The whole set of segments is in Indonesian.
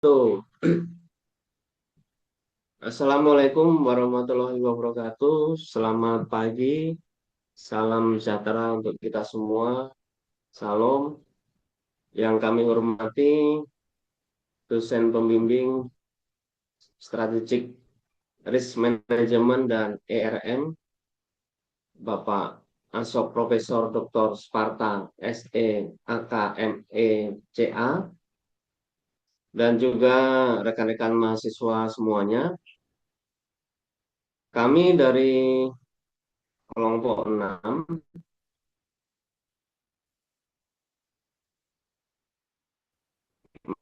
Tuh. Assalamualaikum warahmatullahi wabarakatuh. Selamat pagi, salam sejahtera untuk kita semua. Salam. Yang kami hormati, dosen pembimbing Strategic Risk Management dan ERM, Bapak Asop Profesor Dr. Sparta SE AKME CA, dan juga rekan-rekan mahasiswa semuanya. Kami dari kelompok 6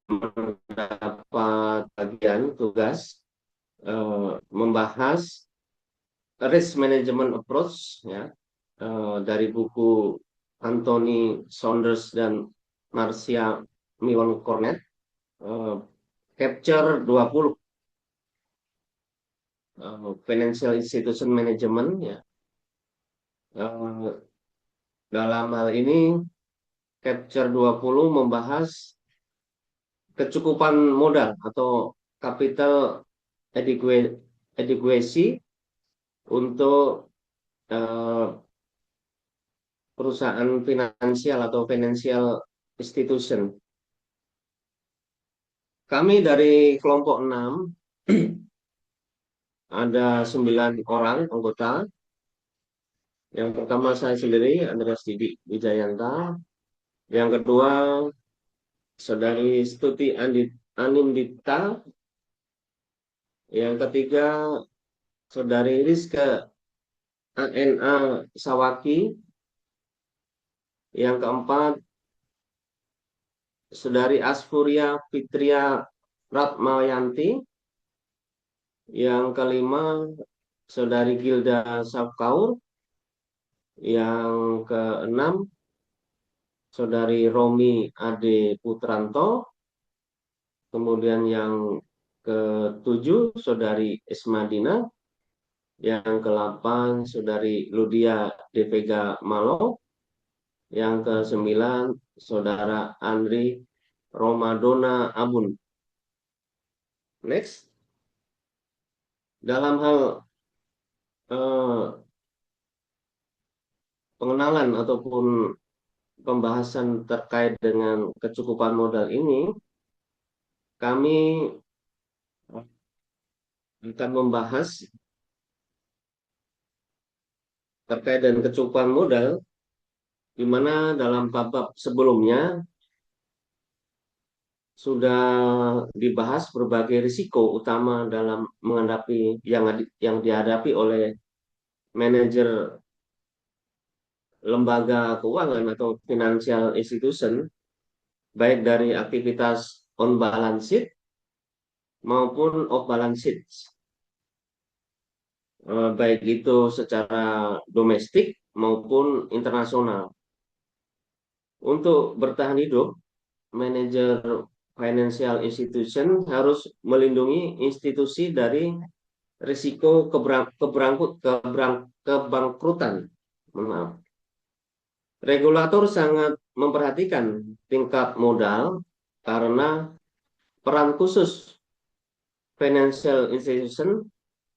mendapat bagian tugas membahas risk management approach, ya, dari buku Anthony Saunders dan Marcia Miwon Cornet, eh, Capture 20, Financial Institution Management, ya. Eh, dalam hal ini Capture 20 membahas kecukupan modal atau capital adequacy untuk eh, perusahaan finansial atau financial institution. Kami dari kelompok 6 ada 9 orang anggota. Yang pertama saya sendiri, Andreas Didi Wijayanta. Yang kedua, Saudari Stuti Anindita. Yang ketiga, Saudari Rizka ANA Sawaki. Yang keempat, Saudari Asfuria Fitria Ratmayanti. Yang kelima, Saudari Gilda Safkaur. Yang keenam, Saudari Romi Ade Putranto. Kemudian yang ketujuh, Saudari Ismadina. Yang ke-8, Saudari Ludia De Vega Malo. Yang ke-9, Saudara Andri Romadona Abun. Next. Dalam hal pengenalan ataupun pembahasan terkait dengan kecukupan modal ini, kami akan membahas terkait dengan kecukupan modal, di mana dalam bab sebelumnya sudah dibahas berbagai risiko utama dalam menghadapi yang dihadapi oleh manajer lembaga keuangan atau financial institution, baik dari aktivitas on balance sheet maupun off balance sheet, baik itu secara domestik maupun internasional. Untuk bertahan hidup, manajer financial institution harus melindungi institusi dari risiko kebangkrutan. Maaf. Regulator sangat memperhatikan tingkat modal karena peran khusus financial institution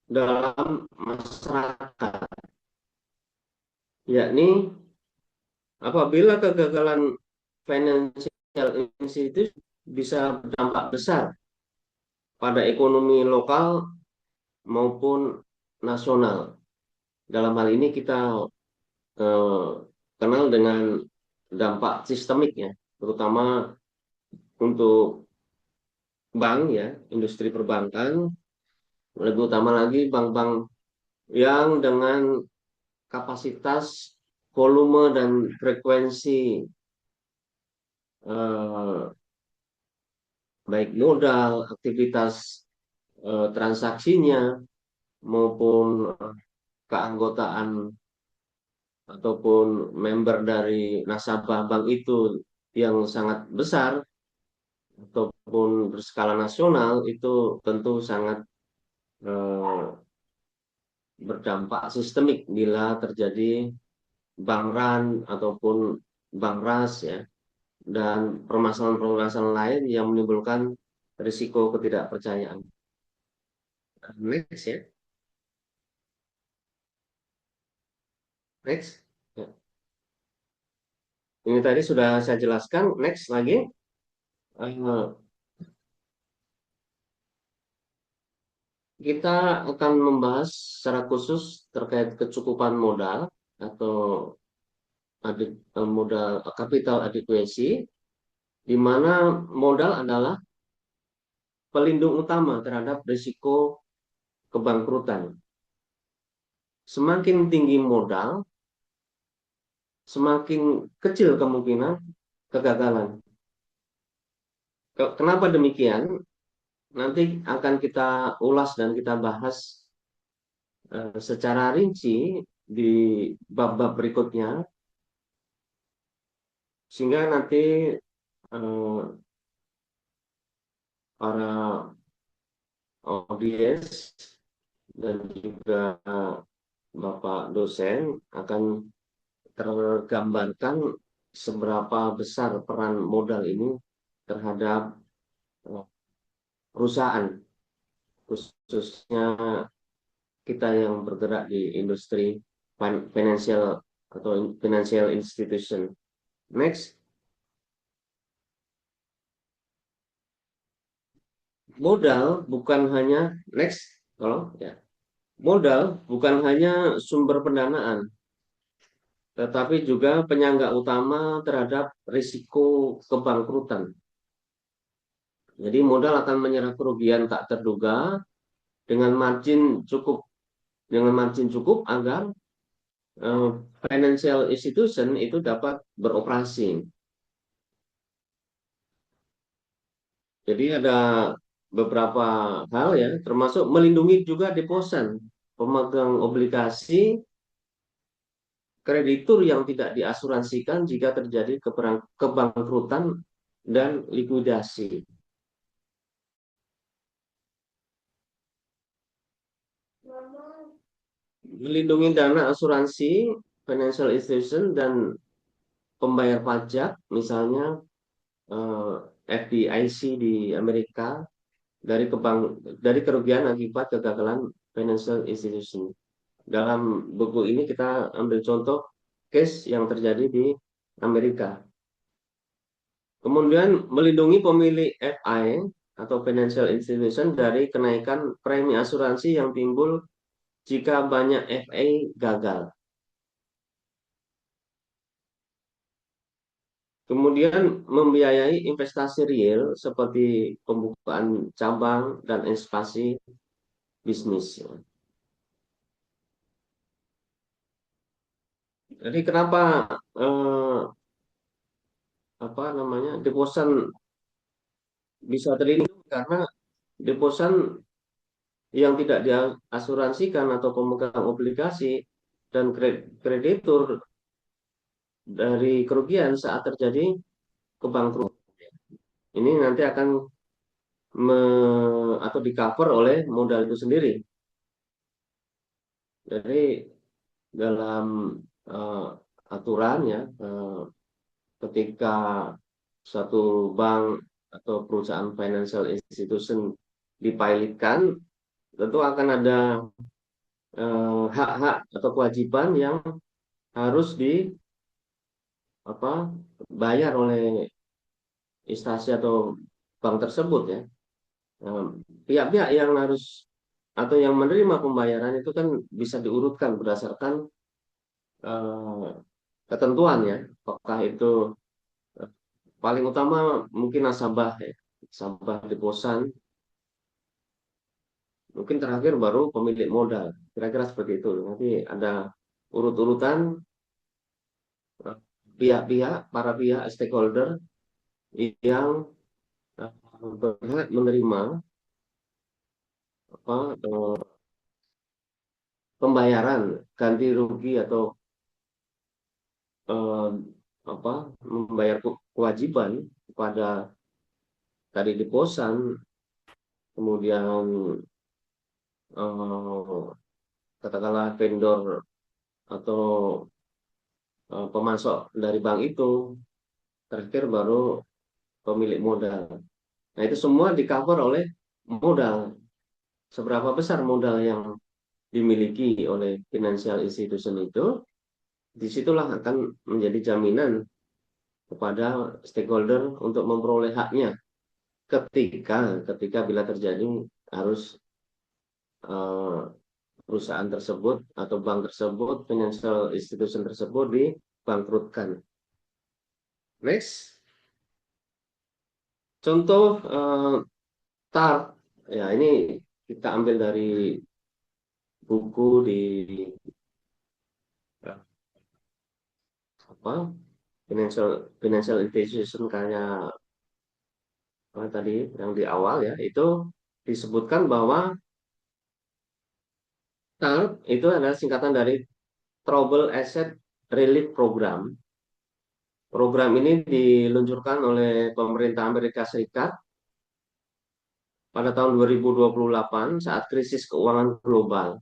dalam masyarakat, yakni apabila kegagalan financial institution bisa berdampak besar pada ekonomi lokal maupun nasional. Dalam hal ini kita eh, kenal dengan dampak sistemik, ya, terutama untuk bank, ya, industri perbankan, lebih utama lagi bank-bank yang dengan kapasitas, volume dan frekuensi eh, baik modal, aktivitas transaksinya maupun keanggotaan ataupun member dari nasabah bank itu yang sangat besar ataupun berskala nasional, itu tentu sangat eh, berdampak sistemik bila terjadi bank run ataupun bank rush, ya, dan permasalahan-permasalahan lain yang menimbulkan risiko ketidakpercayaan. Next ya, next. Ya. Ini tadi sudah saya jelaskan. Next lagi, eh, kita akan membahas secara khusus terkait kecukupan modal atau modal capital adequacy, di mana modal adalah pelindung utama terhadap risiko kebangkrutan. Semakin tinggi modal, semakin kecil kemungkinan kegagalan. Kenapa demikian? Nanti akan kita ulas dan kita bahas secara rinci di bab-bab berikutnya, sehingga nanti eh, para audiens dan juga Bapak dosen akan tergambarkan seberapa besar peran modal ini terhadap eh, perusahaan, khususnya kita yang bergerak di industri financial atau financial institution. Next, modal bukan hanya next, kalau ya, modal bukan hanya sumber pendanaan, tetapi juga penyangga utama terhadap risiko kebangkrutan. Jadi modal akan menyerap kerugian tak terduga dengan margin cukup agar eh, financial institution itu dapat beroperasi. Jadi ada beberapa hal ya, termasuk melindungi juga deposan, pemegang obligasi, kreditur yang tidak diasuransikan jika terjadi kebangkrutan dan likuidasi. Melindungi dana asuransi, financial institution, dan pembayar pajak, misalnya FDIC di Amerika, dari kerugian akibat kegagalan financial institution. Dalam buku ini kita ambil contoh case yang terjadi di Amerika. Kemudian melindungi pemilik FI atau financial institution dari kenaikan premi asuransi yang timbul jika banyak FA gagal. Kemudian membiayai investasi real seperti pembukaan cabang dan ekspansi bisnis. Jadi kenapa eh, apa namanya deposan bisa terlindungi, karena deposan yang tidak diasuransikan atau pemegang obligasi dan kreditur dari kerugian saat terjadi kebangkrutan. Ini nanti akan atau di cover oleh modal itu sendiri. Jadi dalam uh, aturan ya, ketika satu bank atau perusahaan financial institution dipilotkan, tentu akan ada hak-hak atau kewajiban yang harus apa bayar oleh instansi atau bank tersebut ya. Pihak-pihak yang harus atau yang menerima pembayaran itu kan bisa diurutkan berdasarkan eh, ketentuan ya. Apakah itu eh, paling utama mungkin nasabah ya, nasabah deposan, mungkin terakhir baru pemilik modal. Kira-kira seperti itu. Nanti ada urut-urutan eh, pihak-pihak, para pihak stakeholder yang berhak menerima apa pembayaran ganti rugi atau eh, apa membayar kewajiban kepada tadi deposan, kemudian eh, katakanlah vendor atau pemasok dari bank itu, terakhir baru pemilik modal. Nah, itu semua di cover oleh modal. Seberapa besar modal yang dimiliki oleh financial institution itu, disitulah akan menjadi jaminan kepada stakeholder untuk memperoleh haknya ketika ketika bila terjadi harus eh, perusahaan tersebut atau bank tersebut, financial institution tersebut dibangkrutkan. Next, contoh TARP. Ya, ini kita ambil dari buku di apa financial financial institution kayak apa tadi yang di awal ya, itu disebutkan bahwa TARP itu adalah singkatan dari Trouble Asset Relief Program. Program ini diluncurkan oleh pemerintah Amerika Serikat pada tahun 2028 saat krisis keuangan global.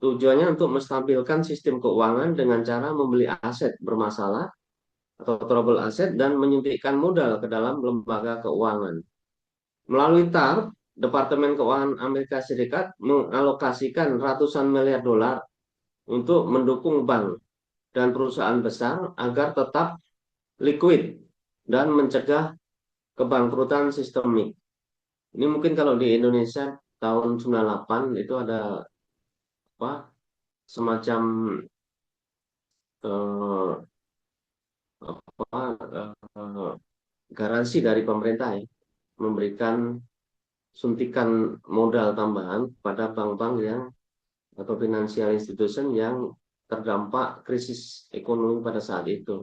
Tujuannya untuk menstabilkan sistem keuangan dengan cara membeli aset bermasalah atau trouble asset dan menyuntikkan modal ke dalam lembaga keuangan. Melalui TARP, Departemen Keuangan Amerika Serikat mengalokasikan ratusan miliar dolar untuk mendukung bank dan perusahaan besar agar tetap liquid dan mencegah kebangkrutan sistemik. Ini mungkin kalau di Indonesia tahun 98 itu ada apa semacam eh, apa eh, garansi dari pemerintah ya, memberikan suntikan modal tambahan pada bank-bank yang atau financial institution yang terdampak krisis ekonomi pada saat itu.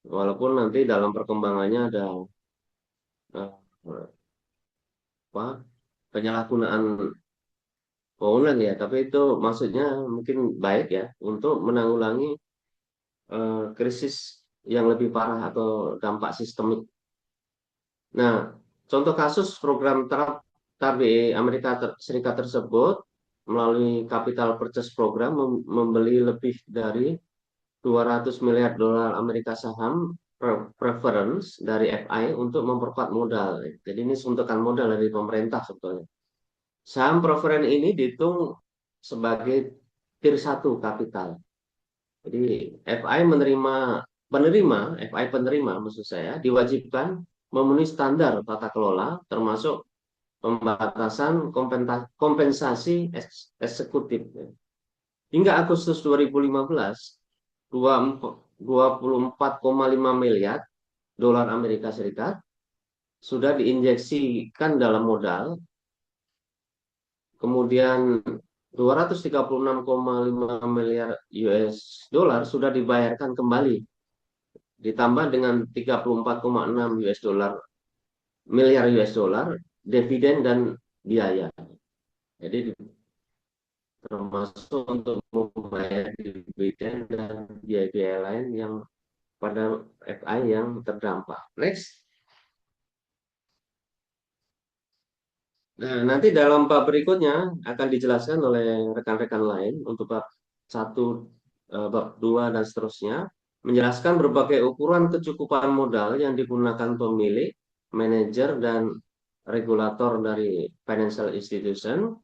Walaupun nanti dalam perkembangannya ada eh, apa penyalahgunaan wewenang ya, tapi itu maksudnya mungkin baik ya untuk menanggulangi krisis yang lebih parah atau dampak sistemik. Nah, contoh kasus program TARP di Amerika Serikat tersebut melalui Capital Purchase Program membeli lebih dari 200 miliar dolar Amerika saham preference dari FI untuk memperkuat modal. Jadi ini suntikan modal dari pemerintah sebetulnya. Saham preference ini dihitung sebagai tier 1 kapital. Jadi FI penerima maksud saya diwajibkan memenuhi standar tata kelola termasuk pembatasan kompensasi eksekutif. Hingga Agustus 2015, 24,5 miliar dolar Amerika Serikat sudah diinjeksikan dalam modal, kemudian 236,5 miliar US dolar sudah dibayarkan kembali, ditambah dengan 34,6 US dolar miliar US dolar dividen dan biaya. Jadi termasuk untuk membayar dividen dan biaya-biaya lain yang pada FI yang terdampak. Next. Nah, nanti dalam bab berikutnya akan dijelaskan oleh rekan-rekan lain untuk bab 1, bab 2 dan seterusnya, menjelaskan berbagai ukuran kecukupan modal yang digunakan pemilik, manajer, dan regulator dari financial institution,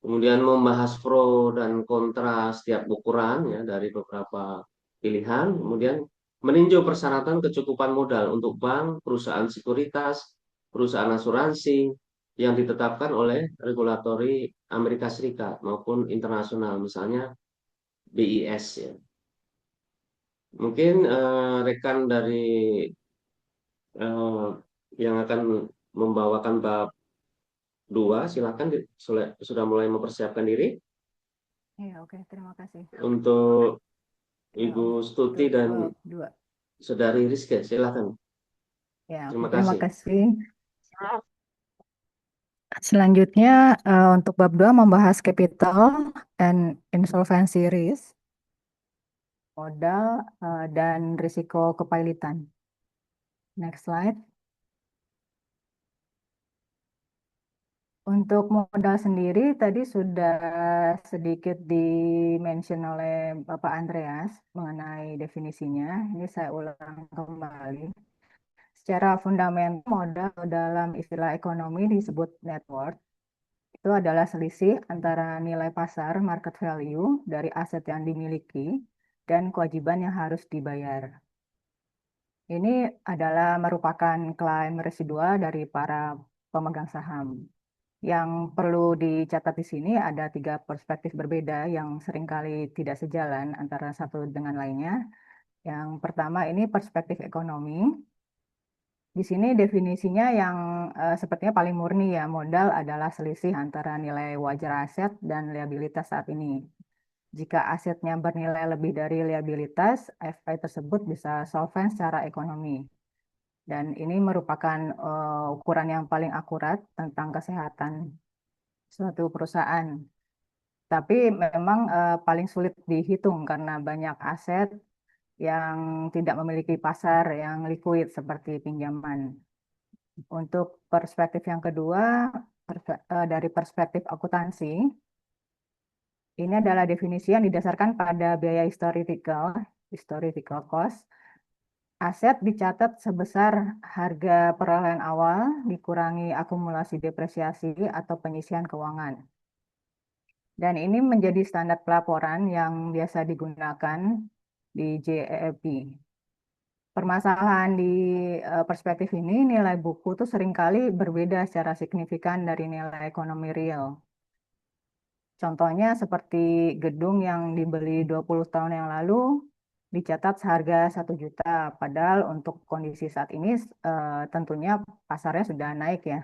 kemudian membahas pro dan kontra setiap ukuran ya dari beberapa pilihan, kemudian meninjau persyaratan kecukupan modal untuk bank, perusahaan sekuritas, perusahaan asuransi yang ditetapkan oleh regulatori Amerika Serikat maupun internasional, misalnya BIS ya. Mungkin rekan dari eh, yang akan membawakan bab 2 silakan sudah mulai mempersiapkan diri Iya, oke, terima kasih. untuk Ya, Ibu Stuti untuk dan bab 2. Saudari Rizky, silakan. Ya, oke, Terima terima kasih. kasih. Selanjutnya, untuk bab 2 membahas capital and insolvency risk, modal, dan risiko kepailitan. Next slide. Untuk modal sendiri tadi sudah sedikit di-mention oleh Bapak Andreas mengenai definisinya. Ini saya ulang kembali. Secara fundamental, modal dalam istilah ekonomi disebut net worth. Itu adalah selisih antara nilai pasar market value dari aset yang dimiliki dan kewajiban yang harus dibayar. Ini adalah merupakan klaim residual dari para pemegang saham. Yang perlu dicatat di sini ada tiga perspektif berbeda yang seringkali tidak sejalan antara satu dengan lainnya. Yang pertama ini perspektif ekonomi. Di sini definisinya yang sepertinya paling murni ya, modal adalah selisih antara nilai wajar aset dan liabilitas saat ini. Jika asetnya bernilai lebih dari liabilitas, FI tersebut bisa solvent secara ekonomi. Dan ini merupakan ukuran yang paling akurat tentang kesehatan suatu perusahaan. Tapi memang paling sulit dihitung karena banyak aset yang tidak memiliki pasar yang liquid seperti pinjaman. Untuk perspektif yang kedua, dari perspektif akuntansi, ini adalah definisi yang didasarkan pada biaya historical cost. Aset dicatat sebesar harga perolehan awal dikurangi akumulasi depresiasi atau penyisian keuangan. Dan ini menjadi standar pelaporan yang biasa digunakan di JEEP. Permasalahan di perspektif ini, nilai buku itu seringkali berbeda secara signifikan dari nilai ekonomi real. Contohnya seperti gedung yang dibeli 20 tahun yang lalu dicatat seharga 1 juta, padahal untuk kondisi saat ini tentunya pasarnya sudah naik ya.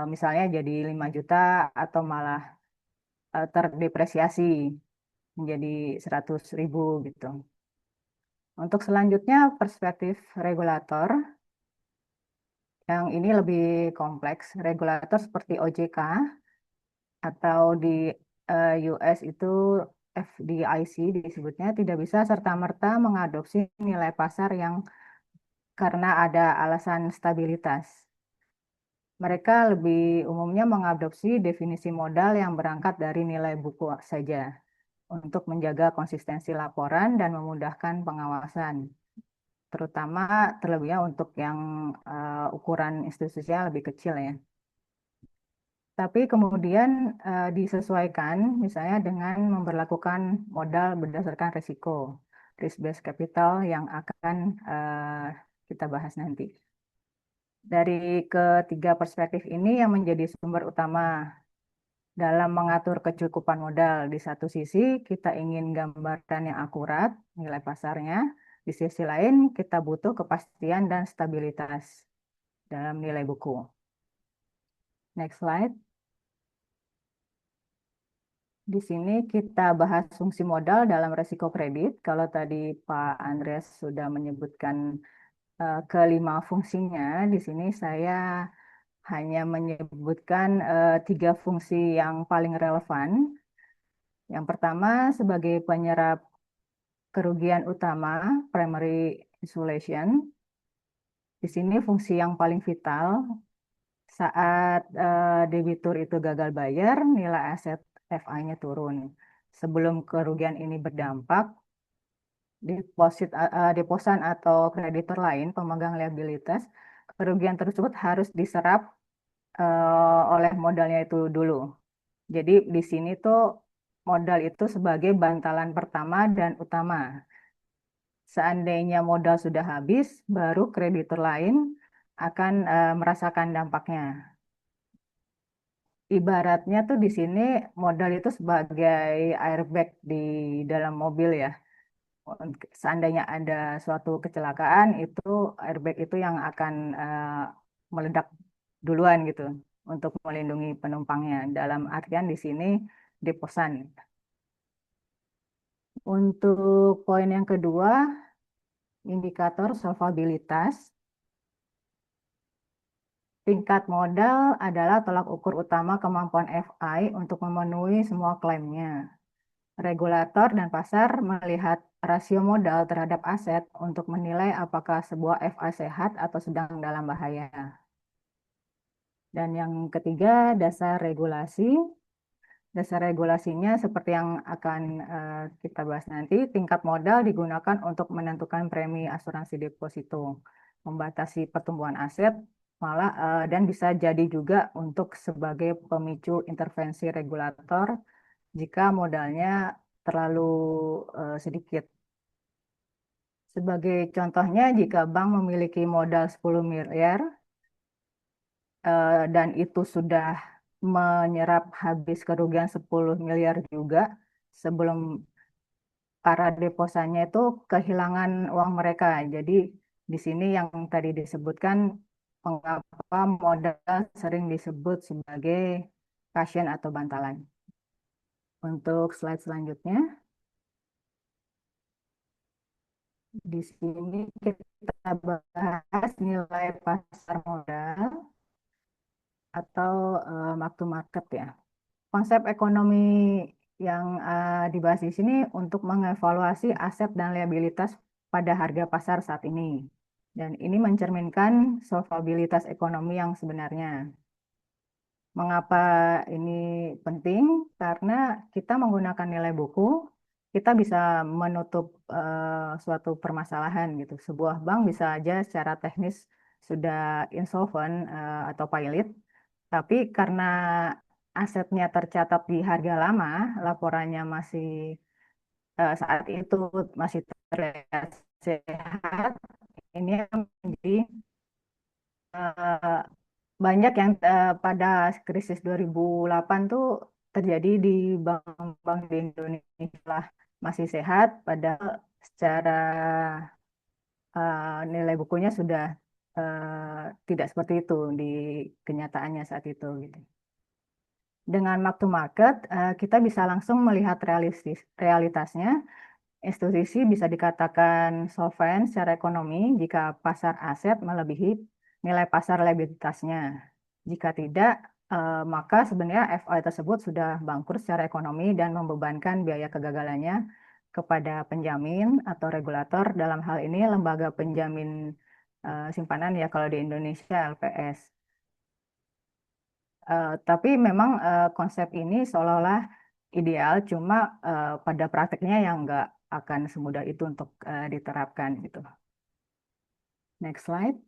Misalnya jadi 5 juta atau malah terdepresiasi menjadi 100.000 gitu. Untuk selanjutnya perspektif regulator, yang ini lebih kompleks. Regulator seperti OJK atau di US itu FDIC disebutnya tidak bisa serta-merta mengadopsi nilai pasar yang karena ada alasan stabilitas. Mereka lebih umumnya mengadopsi definisi modal yang berangkat dari nilai buku saja untuk menjaga konsistensi laporan dan memudahkan pengawasan, terutama terlebihnya untuk yang ukuran institusinya lebih kecil ya. Tapi kemudian disesuaikan misalnya dengan memperlakukan modal berdasarkan risiko, risk-based capital yang akan kita bahas nanti. Dari ketiga perspektif ini yang menjadi sumber utama dalam mengatur kecukupan modal. Di satu sisi kita ingin gambaran yang akurat, nilai pasarnya. Di sisi lain kita butuh kepastian dan stabilitas dalam nilai buku. Next slide. Di sini kita bahas fungsi modal dalam resiko kredit. Kalau tadi Pak Andreas sudah menyebutkan kelima fungsinya, di sini saya hanya menyebutkan 3 fungsi yang paling relevan. Yang pertama, sebagai penyerap kerugian utama, primary insulation. Di sini fungsi yang paling vital, saat debitur itu gagal bayar, nilai aset FI-nya turun. Sebelum kerugian ini berdampak, deposan atau kreditor lain, pemegang liabilitas, kerugian tersebut harus diserap oleh modalnya itu dulu. Jadi di sini tuh modal itu sebagai bantalan pertama dan utama. Seandainya modal sudah habis, baru kreditur lain akan merasakan dampaknya. Ibaratnya tuh di sini modal itu sebagai airbag di dalam mobil ya. Seandainya ada suatu kecelakaan, itu airbag itu yang akan meledak duluan gitu untuk melindungi penumpangnya. Dalam artian di sini deposan. Untuk poin yang kedua, indikator solvabilitas. Tingkat modal adalah tolak ukur utama kemampuan FI untuk memenuhi semua klaimnya. Regulator dan pasar melihat rasio modal terhadap aset untuk menilai apakah sebuah FI sehat atau sedang dalam bahaya. Dan yang ketiga, dasar regulasi. Dasar regulasinya seperti yang akan kita bahas nanti, tingkat modal digunakan untuk menentukan premi asuransi deposito. membatasi pertumbuhan aset, malah dan bisa jadi juga untuk sebagai pemicu intervensi regulator jika modalnya terlalu sedikit. Sebagai contohnya, jika bank memiliki modal 10 miliar dan itu sudah menyerap habis kerugian 10 miliar juga sebelum para deposannya itu kehilangan uang mereka. Jadi di sini yang tadi disebutkan mengapa modal sering disebut sebagai cushion atau bantalan. Untuk slide selanjutnya, di sini kita bahas nilai pasar modal atau mark to market ya. Konsep ekonomi yang dibahas di sini untuk mengevaluasi aset dan liabilitas pada harga pasar saat ini. Dan ini mencerminkan solvabilitas ekonomi yang sebenarnya. Mengapa ini penting? Karena kita menggunakan nilai buku, kita bisa menutup suatu permasalahan gitu. Sebuah bank bisa aja secara teknis sudah insolvent atau pailit, tapi karena asetnya tercatat di harga lama, laporannya masih saat itu masih terlihat sehat, ini yang menjadi eh, banyak yang pada krisis 2008 tuh terjadi di bank-bank di Indonesia lah masih sehat, padahal secara nilai bukunya sudah tidak seperti itu di kenyataannya saat itu gitu. Dengan mark to market, kita bisa langsung melihat realitasnya. Institusi bisa dikatakan solvent secara ekonomi jika pasar aset melebihi nilai pasar liabilitasnya. Jika tidak, maka sebenarnya FI tersebut sudah bangkrut secara ekonomi dan membebankan biaya kegagalannya kepada penjamin atau regulator, dalam hal ini lembaga penjamin simpanan ya kalau di Indonesia LPS. Tapi memang konsep ini seolah-olah ideal, cuma pada prakteknya yang nggak akan semudah itu untuk diterapkan gitu. Next slide.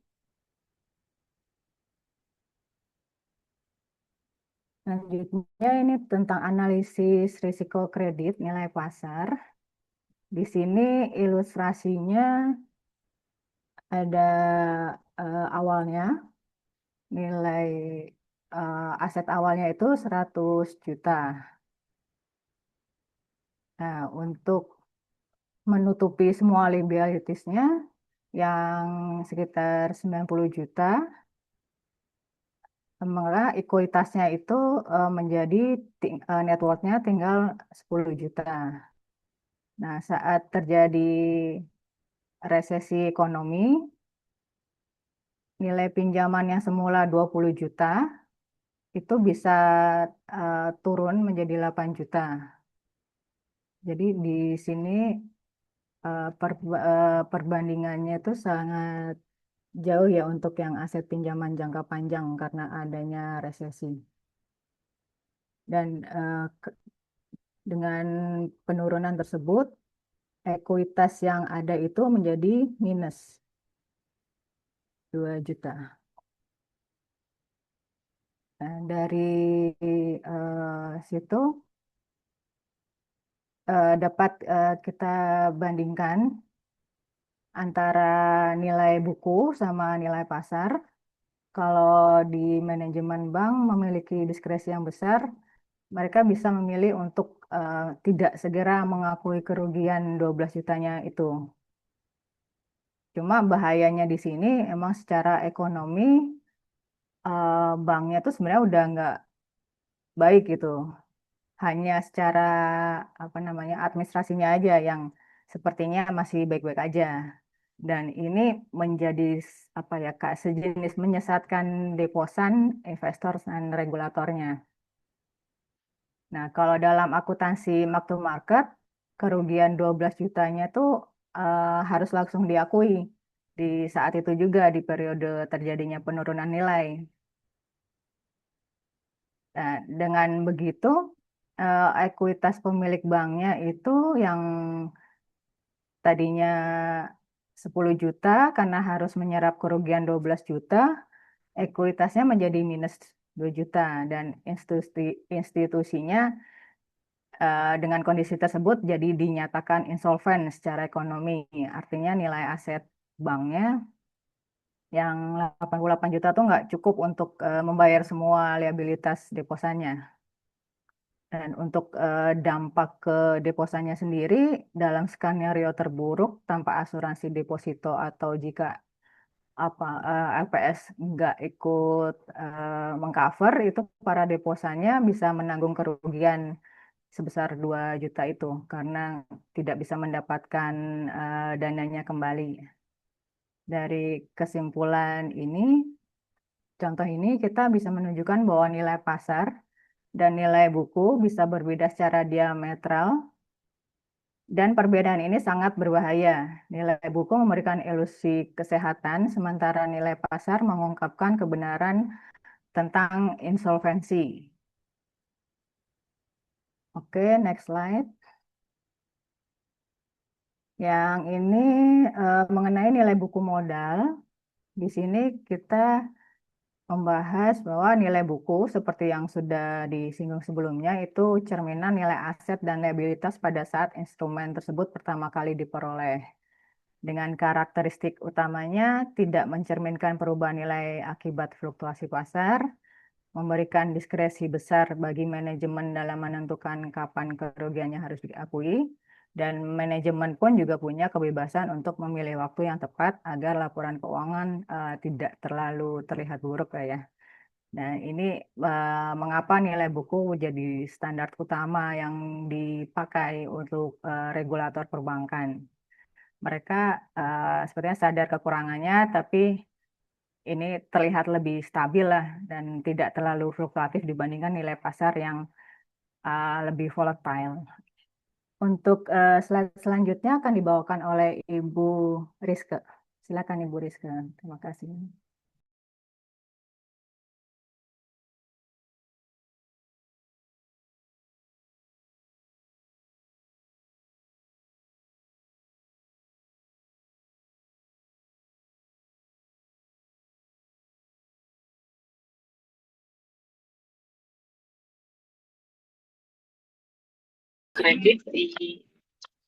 Selanjutnya ini tentang analisis risiko kredit nilai pasar. Di sini ilustrasinya ada awalnya nilai aset awalnya itu 100 juta. Nah, untuk menutupi semua liabilities-nya yang sekitar 90 juta, malah ekuitasnya itu menjadi net worth-nya tinggal 10 juta. Nah, saat terjadi resesi ekonomi, nilai pinjaman yang semula 20 juta itu bisa turun menjadi 8 juta. Jadi di sini perbandingannya itu sangat jauh ya untuk yang aset pinjaman jangka panjang karena adanya resesi. Dan dengan penurunan tersebut, ekuitas yang ada itu menjadi minus 2 juta. Nah, dari situ dapat kita bandingkan antara nilai buku sama nilai pasar. Kalau di manajemen bank memiliki diskresi yang besar, mereka bisa memilih untuk tidak segera mengakui kerugian 12 jutanya itu. Cuma bahayanya di sini emang secara ekonomi banknya tuh sebenarnya udah nggak baik gitu. Hanya secara apa namanya administrasinya aja yang sepertinya masih baik-baik aja. Dan ini menjadi apa ya Kak, sejenis menyesatkan deposan, investor dan regulatornya. Nah, kalau dalam akuntansi mark to market, kerugian 12 jutanya tuh harus langsung diakui di saat itu juga di periode terjadinya penurunan nilai. Nah, dengan begitu, ekuitas pemilik banknya itu yang tadinya 10 juta karena harus menyerap kerugian 12 juta, ekuitasnya menjadi minus 2 juta dan institusinya dengan kondisi tersebut jadi dinyatakan insolven secara ekonomi. Artinya nilai aset banknya yang 88 juta itu nggak cukup untuk membayar semua liabilitas deposannya. Dan untuk dampak ke deposannya sendiri, dalam skenario terburuk tanpa asuransi deposito atau jika LPS nggak ikut mengcover itu para deposannya bisa menanggung kerugian sebesar 2 juta itu karena tidak bisa mendapatkan dananya kembali. Dari kesimpulan ini, contoh ini kita bisa menunjukkan bahwa nilai pasar dan nilai buku bisa berbeda secara diametral dan perbedaan ini sangat berbahaya. Nilai buku memberikan ilusi kesehatan, sementara nilai pasar mengungkapkan kebenaran tentang insolvensi. Oke, next slide. Yang ini mengenai nilai buku modal. Di sini kita membahas bahwa nilai buku seperti yang sudah disinggung sebelumnya itu cerminan nilai aset dan liabilitas pada saat instrumen tersebut pertama kali diperoleh. Dengan karakteristik utamanya tidak mencerminkan perubahan nilai akibat fluktuasi pasar, memberikan diskresi besar bagi manajemen dalam menentukan kapan kerugiannya harus diakui, dan manajemen pun juga punya kebebasan untuk memilih waktu yang tepat agar laporan keuangan tidak terlalu terlihat buruk ya. Nah, ini mengapa nilai buku jadi standar utama yang dipakai untuk regulator perbankan. Mereka sepertinya sadar kekurangannya, tapi ini terlihat lebih stabil lah dan tidak terlalu fluktuatif dibandingkan nilai pasar yang lebih volatile. Untuk slide selanjutnya akan dibawakan oleh Ibu Rizke. Silakan Ibu Rizke. Terima kasih. Kredit di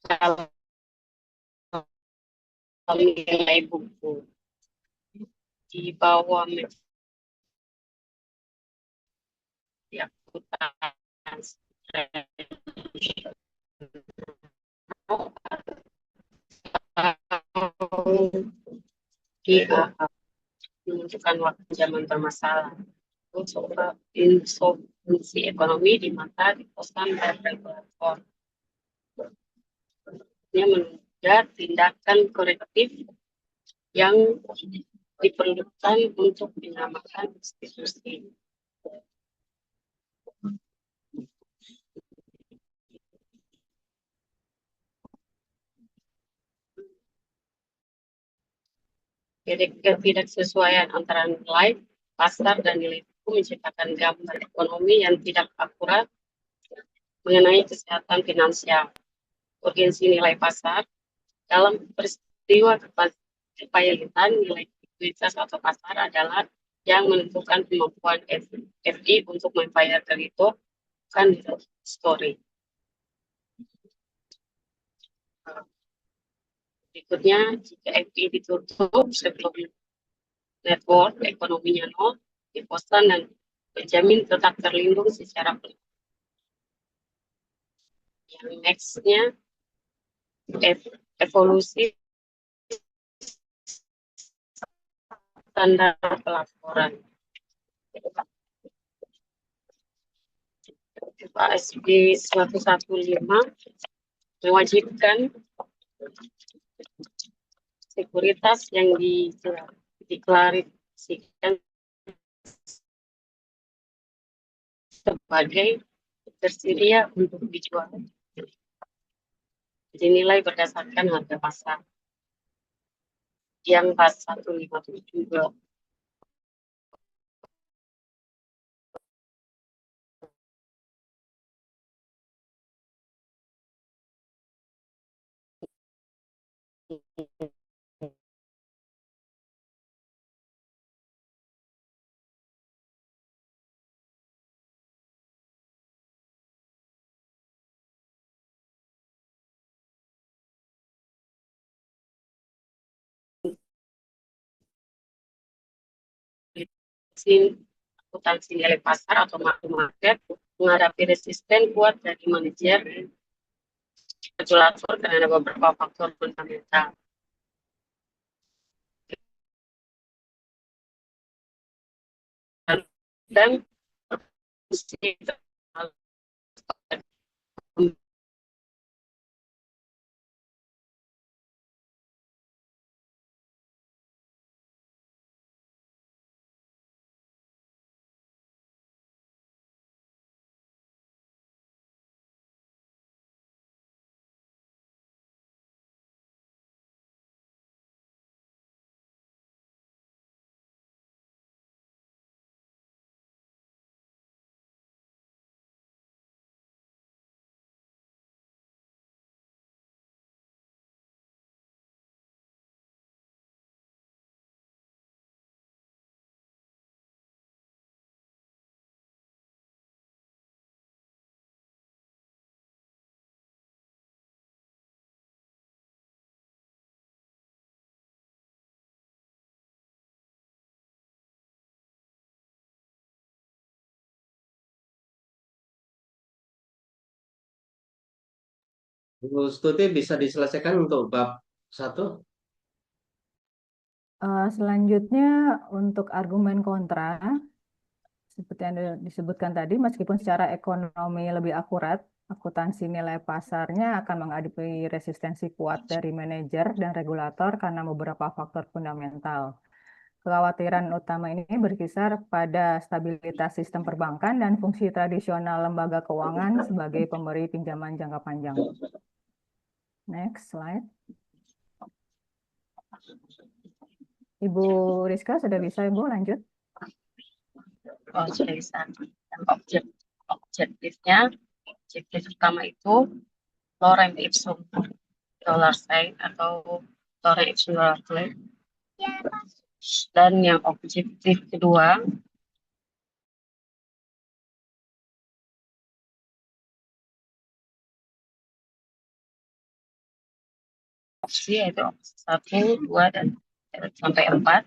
dalam nilai buku di bawah media akuntansi IAA menunjukkan waktu zaman bermasalah untuk insolvensi ekonomi di mata dipesan dan regulator. Ini menunda tindakan korektif yang diperlukan untuk menyelamatkan institusi. Ketidaksesuaian antara nilai pasar dan nilai buku menciptakan gambar ekonomi yang tidak akurat mengenai kesehatan finansial. Urgensi nilai pasar dalam peristiwa kepahilitan nilai likuiditas atau pasar adalah yang menentukan kemampuan FI untuk membayar kreditor, bukan nilai story. Berikutnya, jika FI ditutup sebelum network ekonominya nol, deposan dan penjamin tetap terlindung secara penuh. Yang next-nya, evolusi standar pelaporan. PASB 115 mewajibkan sekuritas yang diklarifikasikan sebagai tersedia untuk dijual. Dinilai berdasarkan harga pasar yang pas 157. akuntansi nilai pasar atau market menghadapi resisten kuat dari manajer regulator karena beberapa faktor fundamental. Dan Bu Stuti bisa diselesaikan untuk bab 1? Selanjutnya untuk argumen kontra, seperti yang disebutkan tadi, meskipun secara ekonomi lebih akurat, akuntansi nilai pasarnya akan menghadapi resistensi kuat dari manajer dan regulator karena beberapa faktor fundamental. Kekhawatiran utama ini berkisar pada stabilitas sistem perbankan dan fungsi tradisional lembaga keuangan sebagai pemberi pinjaman jangka panjang. Next slide. Ibu Rizka sudah bisa, Ibu, lanjut. sudah bisa. Dan objektif utama itu lorem ipsum dollar sign atau lorem ipsum dollar flag. Dan yang objektif kedua opsi yaitu opsi 1, 2, dan sampai 4.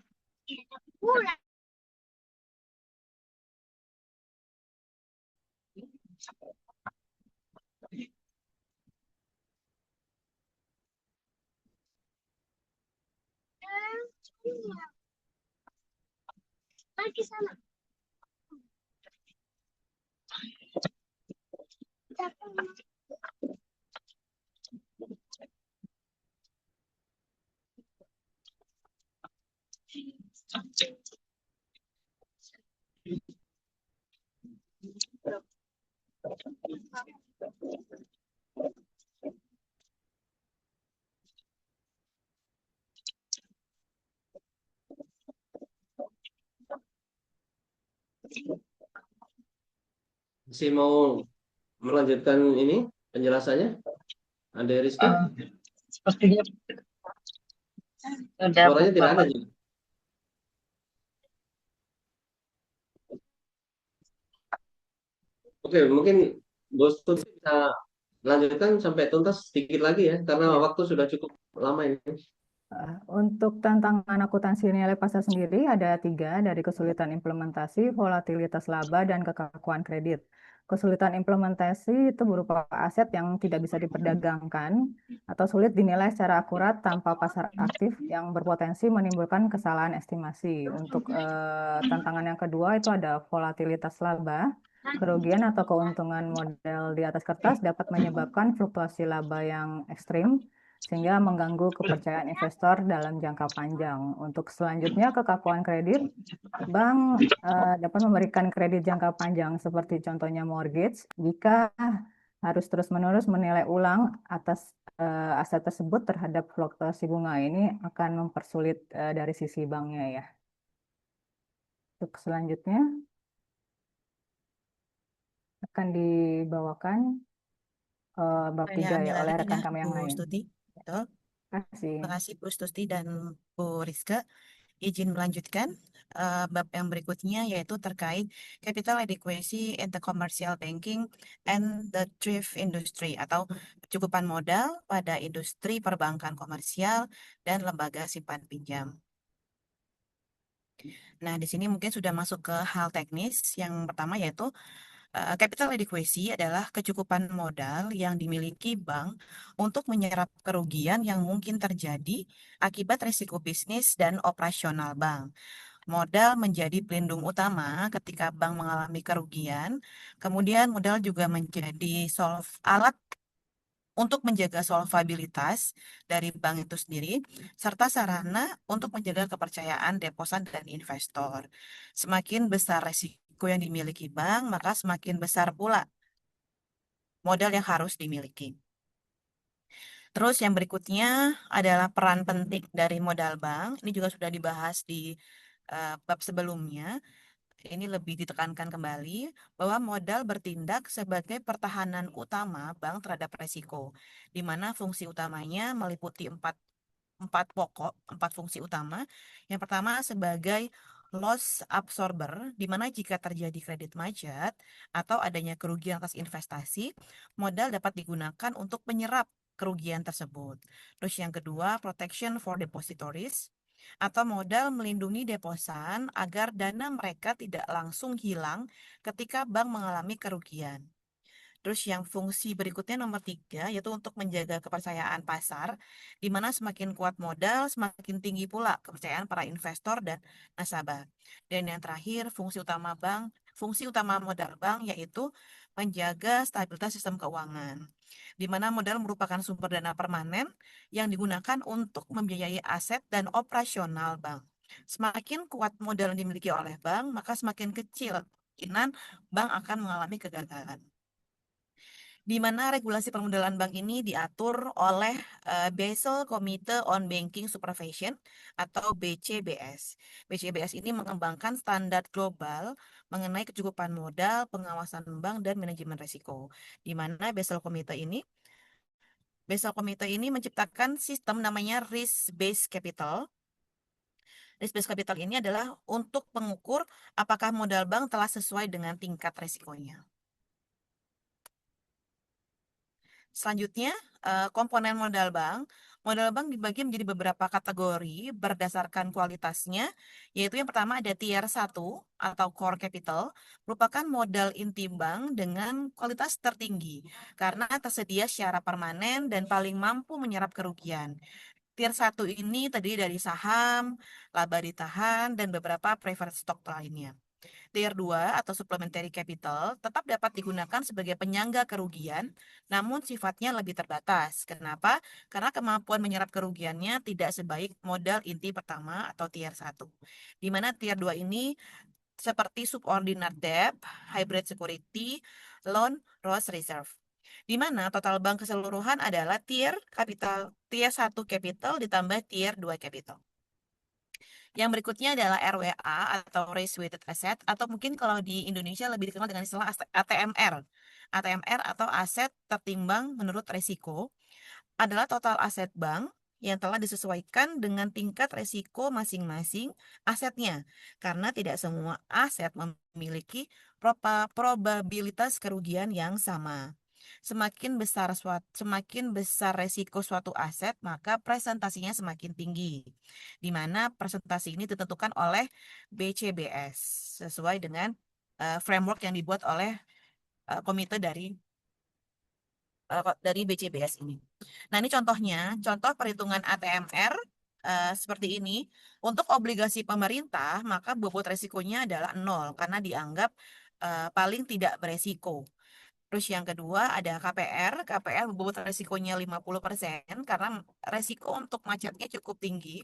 Masih mau melanjutkan ini penjelasannya? Ada Rizky? Sepertinya sudah Suaranya tidak ada Bapak. juga. Oke, mungkin Bos Tuti bisa lanjutkan sampai tuntas sedikit lagi ya, karena Ya. waktu sudah cukup lama ini. Untuk tantangan akuntansi nilai pasar sendiri ada 3, dari kesulitan implementasi, volatilitas laba, dan kekakuan kredit. Kesulitan implementasi itu berupa aset yang tidak bisa diperdagangkan atau sulit dinilai secara akurat tanpa pasar aktif yang berpotensi menimbulkan kesalahan estimasi. Untuk tantangan yang kedua itu ada volatilitas laba. Kerugian atau keuntungan model di atas kertas dapat menyebabkan fluktuasi laba yang ekstrim sehingga mengganggu kepercayaan investor dalam jangka panjang. Untuk selanjutnya, kekakuan kredit, bank dapat memberikan kredit jangka panjang seperti contohnya mortgage jika harus terus-menerus menilai ulang atas aset tersebut terhadap fluktuasi bunga. Ini akan mempersulit dari sisi banknya ya. Untuk selanjutnya akan dibawakan bab 3 ya oleh Dilanjutkan rekan ya, kami yang Bu lain. Stuti. Betul. Terima kasih. Terima kasih Bu Stuti dan Bu Rizka. Izin melanjutkan bab yang berikutnya yaitu terkait capital adequacy in the commercial banking and the thrift industry atau kecukupan modal pada industri perbankan komersial dan lembaga simpan pinjam. Nah, di sini mungkin sudah masuk ke hal teknis. Yang pertama yaitu capital adequacy adalah kecukupan modal yang dimiliki bank untuk menyerap kerugian yang mungkin terjadi akibat risiko bisnis dan operasional bank. Modal menjadi pelindung utama ketika bank mengalami kerugian. Kemudian modal juga menjadi alat untuk menjaga solvabilitas dari bank itu sendiri, serta sarana untuk menjaga kepercayaan deposan dan investor. Semakin besar resiko yang dimiliki bank, maka semakin besar pula modal yang harus dimiliki. Terus yang berikutnya adalah peran penting dari modal bank. Ini juga sudah dibahas di bab sebelumnya. Ini lebih ditekankan kembali bahwa modal bertindak sebagai pertahanan utama bank terhadap resiko, di mana fungsi utamanya meliputi empat fungsi utama. Yang pertama sebagai loss absorber, di mana jika terjadi kredit macet atau adanya kerugian atas investasi, modal dapat digunakan untuk menyerap kerugian tersebut. Terus yang kedua, protection for depositories, atau modal melindungi deposan agar dana mereka tidak langsung hilang ketika bank mengalami kerugian. Terus yang fungsi berikutnya nomor 3, yaitu untuk menjaga kepercayaan pasar, di mana semakin kuat modal, semakin tinggi pula kepercayaan para investor dan nasabah. Dan yang terakhir, fungsi utama modal bank yaitu menjaga stabilitas sistem keuangan, di mana modal merupakan sumber dana permanen yang digunakan untuk membiayai aset dan operasional bank. Semakin kuat modal yang dimiliki oleh bank, maka semakin kecil kemungkinan bank akan mengalami kegagalan, di mana regulasi permodalan bank ini diatur oleh Basel Committee on Banking Supervision atau BCBS. BCBS ini mengembangkan standar global mengenai kecukupan modal, pengawasan bank, dan manajemen risiko. Di mana Basel Committee ini menciptakan sistem namanya risk-based capital. Risk-based capital ini adalah untuk mengukur apakah modal bank telah sesuai dengan tingkat risikonya. Selanjutnya, komponen modal bank. Modal bank dibagi menjadi beberapa kategori berdasarkan kualitasnya, yaitu yang pertama ada tier 1 atau core capital, merupakan modal inti bank dengan kualitas tertinggi karena tersedia secara permanen dan paling mampu menyerap kerugian. Tier 1 ini terdiri dari saham, laba ditahan, dan beberapa preferred stock lainnya. Tier 2 atau supplementary capital tetap dapat digunakan sebagai penyangga kerugian, namun sifatnya lebih terbatas. Kenapa? Karena kemampuan menyerap kerugiannya tidak sebaik modal inti pertama atau tier 1. Di mana tier 2 ini seperti subordinate debt, hybrid security, loan, loss reserve. Di mana total bank keseluruhan adalah tier 1 capital ditambah tier 2 capital. Yang berikutnya adalah RWA atau Risk Weighted Asset, atau mungkin kalau di Indonesia lebih dikenal dengan istilah ATMR. ATMR atau aset tertimbang menurut risiko adalah total aset bank yang telah disesuaikan dengan tingkat risiko masing-masing asetnya. Karena tidak semua aset memiliki probabilitas kerugian yang sama. Semakin besar resiko suatu aset, maka presentasinya semakin tinggi. Di mana presentasi ini ditentukan oleh BCBS sesuai dengan framework yang dibuat oleh komite dari BCBS ini. Nah, ini contoh perhitungan ATMR seperti ini. Untuk obligasi pemerintah, maka bobot resikonya adalah 0 karena dianggap paling tidak beresiko. Terus yang kedua ada KPR bobot resikonya 50% karena resiko untuk macetnya cukup tinggi.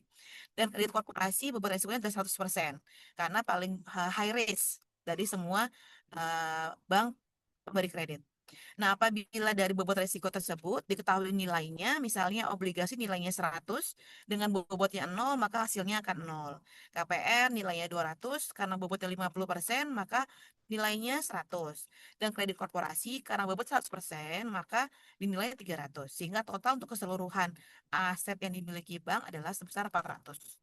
Dan kredit korporasi bobot resikonya adalah 100% karena paling high risk dari semua bank pemberi kredit. Nah, apabila dari bobot risiko tersebut diketahui nilainya, misalnya obligasi nilainya 100 dengan bobotnya 0, maka hasilnya akan 0. KPR nilainya 200 karena bobotnya 50%, maka nilainya 100. Dan kredit korporasi karena bobot 100%, maka dinilai 300. Sehingga total untuk keseluruhan aset yang dimiliki bank adalah sebesar 400.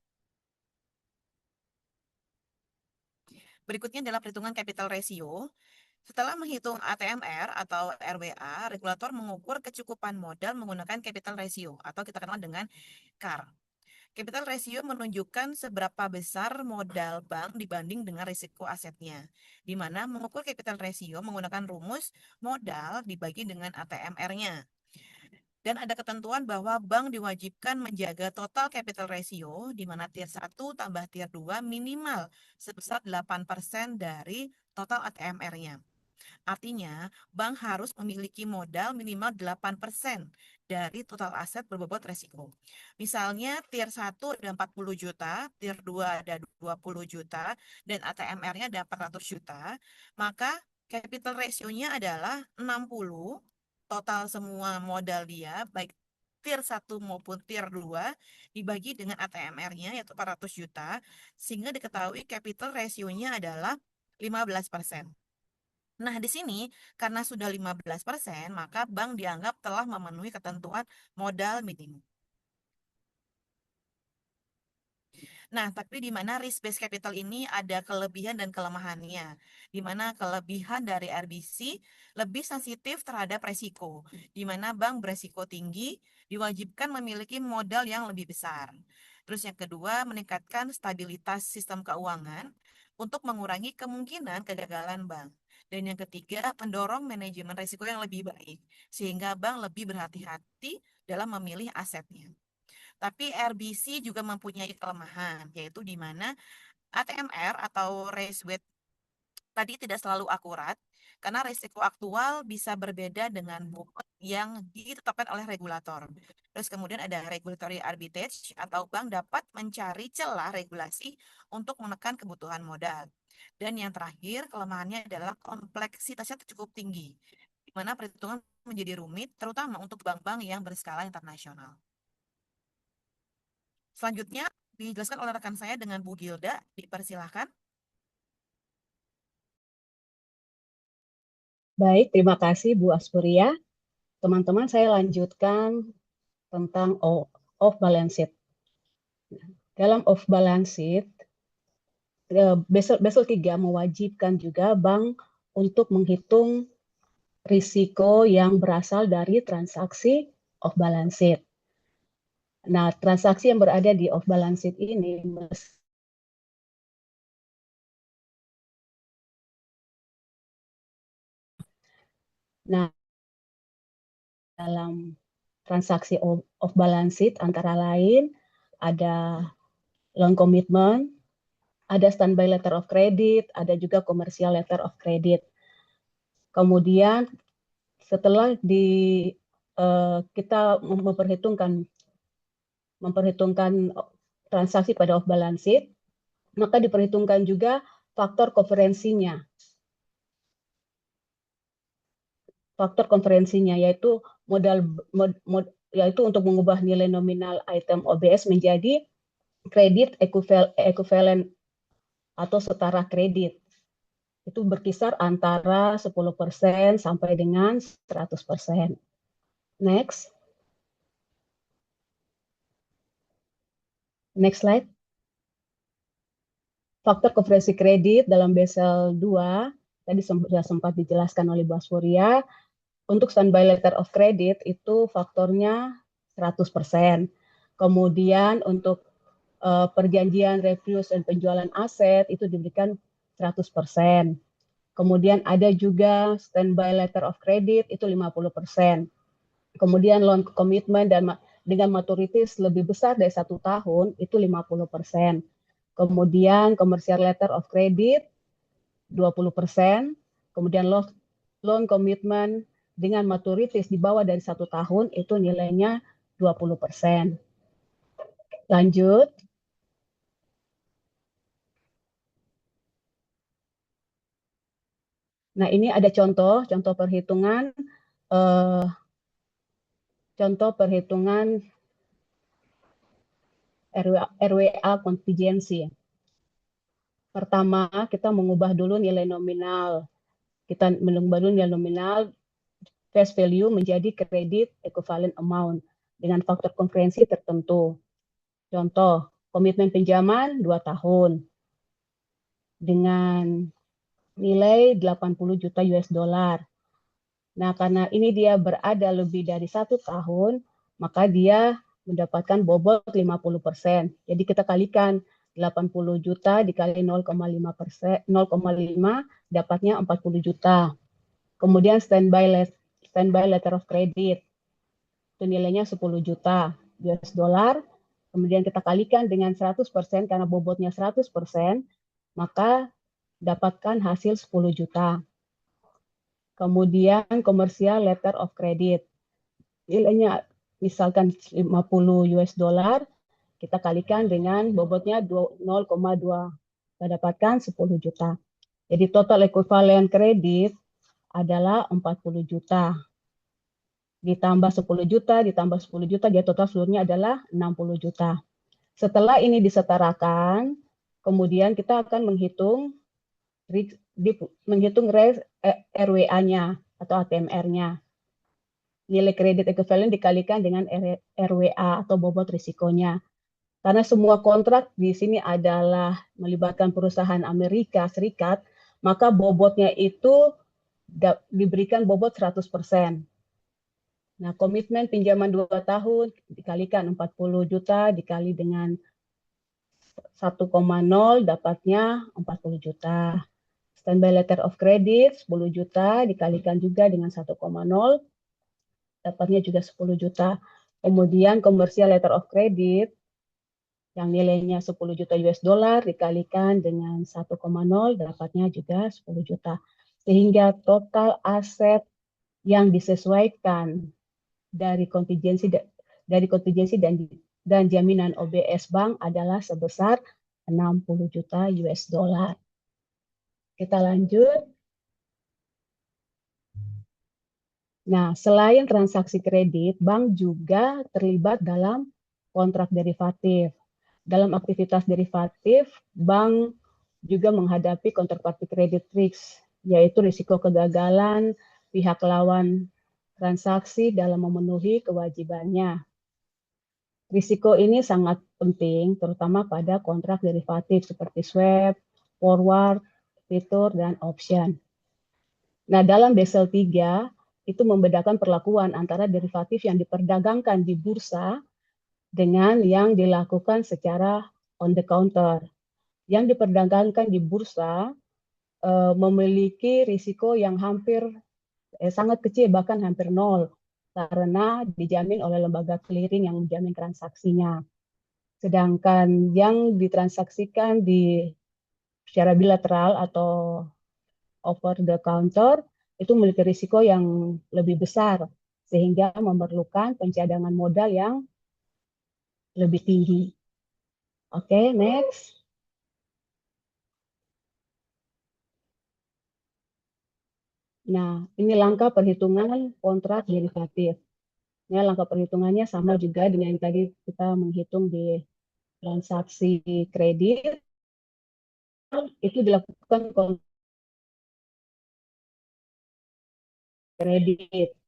Berikutnya adalah perhitungan capital ratio. Setelah menghitung ATMR atau RWA, regulator mengukur kecukupan modal menggunakan capital ratio atau kita kenal dengan CAR. Capital ratio menunjukkan seberapa besar modal bank dibanding dengan risiko asetnya, di mana mengukur capital ratio menggunakan rumus modal dibagi dengan ATMR-nya. Dan ada ketentuan bahwa bank diwajibkan menjaga total capital ratio di mana tier 1 tambah tier 2 minimal sebesar 8% dari total ATMR-nya. Artinya, bank harus memiliki modal minimal 8% dari total aset berbobot resiko. Misalnya, tier 1 ada 40 juta, tier 2 ada 20 juta, dan ATMR-nya ada 400 juta, maka capital ratio-nya adalah 60 total semua modal dia, baik tier 1 maupun tier 2, dibagi dengan ATMR-nya, yaitu 400 juta, sehingga diketahui capital ratio-nya adalah 15%. Nah, di sini karena sudah 15%, maka bank dianggap telah memenuhi ketentuan modal minimum. Nah, tapi di mana risk-based capital ini ada kelebihan dan kelemahannya. Di mana kelebihan dari RBC lebih sensitif terhadap resiko. Di mana bank beresiko tinggi diwajibkan memiliki modal yang lebih besar. Terus yang kedua, meningkatkan stabilitas sistem keuangan untuk mengurangi kemungkinan kegagalan bank. Dan yang ketiga, mendorong manajemen risiko yang lebih baik, sehingga bank lebih berhati-hati dalam memilih asetnya. Tapi RBC juga mempunyai kelemahan, yaitu di mana ATMR atau risk weight tadi tidak selalu akurat, karena risiko aktual bisa berbeda dengan bobot yang ditetapkan oleh regulator. Terus kemudian ada regulatory arbitrage atau bank dapat mencari celah regulasi untuk menekan kebutuhan modal. Dan yang terakhir, kelemahannya adalah kompleksitasnya cukup tinggi, di mana perhitungan menjadi rumit, terutama untuk bank-bank yang berskala internasional. Selanjutnya dijelaskan oleh rekan saya dengan Bu Gilda, dipersilahkan. Baik, terima kasih Bu Aspuria. Teman-teman, saya lanjutkan tentang off-balance sheet. Dalam off-balance sheet, Basel 3 mewajibkan juga bank untuk menghitung risiko yang berasal dari transaksi off-balance sheet. Nah, transaksi yang berada di off-balance sheet ini dalam transaksi off-balance sheet antara lain ada loan commitment, ada standby letter of credit, ada juga commercial letter of credit. Kemudian setelah kita memperhitungkan transaksi pada off balance sheet, maka diperhitungkan juga faktor konferensinya. Faktor konferensinya yaitu yaitu untuk mengubah nilai nominal item OBS menjadi kredit equivalent atau setara kredit. Itu berkisar antara 10% sampai dengan 100%. Next. Next slide. Faktor konferensi kredit dalam Basel 2, tadi sudah sempat dijelaskan oleh Bu Aspuria. Untuk standby letter of credit itu faktornya 100%. Kemudian untuk perjanjian refuse dan penjualan aset itu diberikan 100%. Kemudian ada juga standby letter of credit itu 50%. Kemudian loan commitment dan dengan maturitas lebih besar dari 1 tahun itu 50%. Kemudian commercial letter of credit 20%. Kemudian loan commitment dengan maturitas di bawah dari 1 tahun itu nilainya 20%. Lanjut. Nah, ini ada contoh perhitungan RWA contingency. Pertama, kita mengubah dulu nilai nominal. Kita mengubah dulu nilai nominal face value menjadi credit equivalent amount dengan faktor konferensi tertentu. Contoh, komitmen pinjaman 2 tahun dengan nilai 80 juta US dollar. Nah, karena ini dia berada lebih dari 1 tahun, maka dia mendapatkan bobot 50%. Jadi kita kalikan 80 juta dikali 0,5%, 0,5 dapatnya 40 juta. Kemudian standby letter of credit, itu nilainya 10 juta US dollar. Kemudian kita kalikan dengan 100% karena bobotnya 100%, maka dapatkan hasil 10 juta. Kemudian komersial letter of credit, nilainya misalkan 50 US dollar, kita kalikan dengan bobotnya 0,2, kita dapatkan 10 juta. Jadi total ekuivalen kredit adalah 40 juta. Ditambah 10 juta, ditambah 10 juta, dia total seluruhnya adalah 60 juta. Setelah ini disetarakan, kemudian kita akan menghitung RWA-nya atau ATMR-nya. Nilai kredit ekuivalen dikalikan dengan RWA atau bobot risikonya. Karena semua kontrak di sini adalah melibatkan perusahaan Amerika Serikat, maka bobotnya itu diberikan bobot 100%. Nah, komitmen pinjaman 2 tahun dikalikan 40 juta dikali dengan 1,0 dapatnya 40 juta. Standby letter of credit 10 juta dikalikan juga dengan 1,0 dapatnya juga 10 juta. Kemudian commercial letter of credit yang nilainya 10 juta US dollar dikalikan dengan 1,0 dapatnya juga 10 juta. Sehingga total aset yang disesuaikan dari kontingensi dan jaminan OBS bank adalah sebesar 60 juta US dollar. Kita lanjut. Nah, selain transaksi kredit, bank juga terlibat dalam kontrak derivatif. Dalam aktivitas derivatif, bank juga menghadapi counterparty credit risk, yaitu risiko kegagalan pihak lawan transaksi dalam memenuhi kewajibannya. Risiko ini sangat penting, terutama pada kontrak derivatif seperti swap, forward, fitur, dan option. Nah, dalam Basel III itu membedakan perlakuan antara derivatif yang diperdagangkan di bursa dengan yang dilakukan secara on the counter. Yang diperdagangkan di bursa memiliki risiko yang sangat kecil, bahkan hampir nol, karena dijamin oleh lembaga clearing yang menjamin transaksinya. Sedangkan yang ditransaksikan secara bilateral atau over the counter itu memiliki risiko yang lebih besar, sehingga memerlukan pencadangan modal yang lebih tinggi. Oke, next. Nah, ini langkah perhitungan kontrak derivatif. Ya, langkah perhitungannya sama juga dengan yang tadi kita menghitung di transaksi kredit. Itu dilakukan kredit.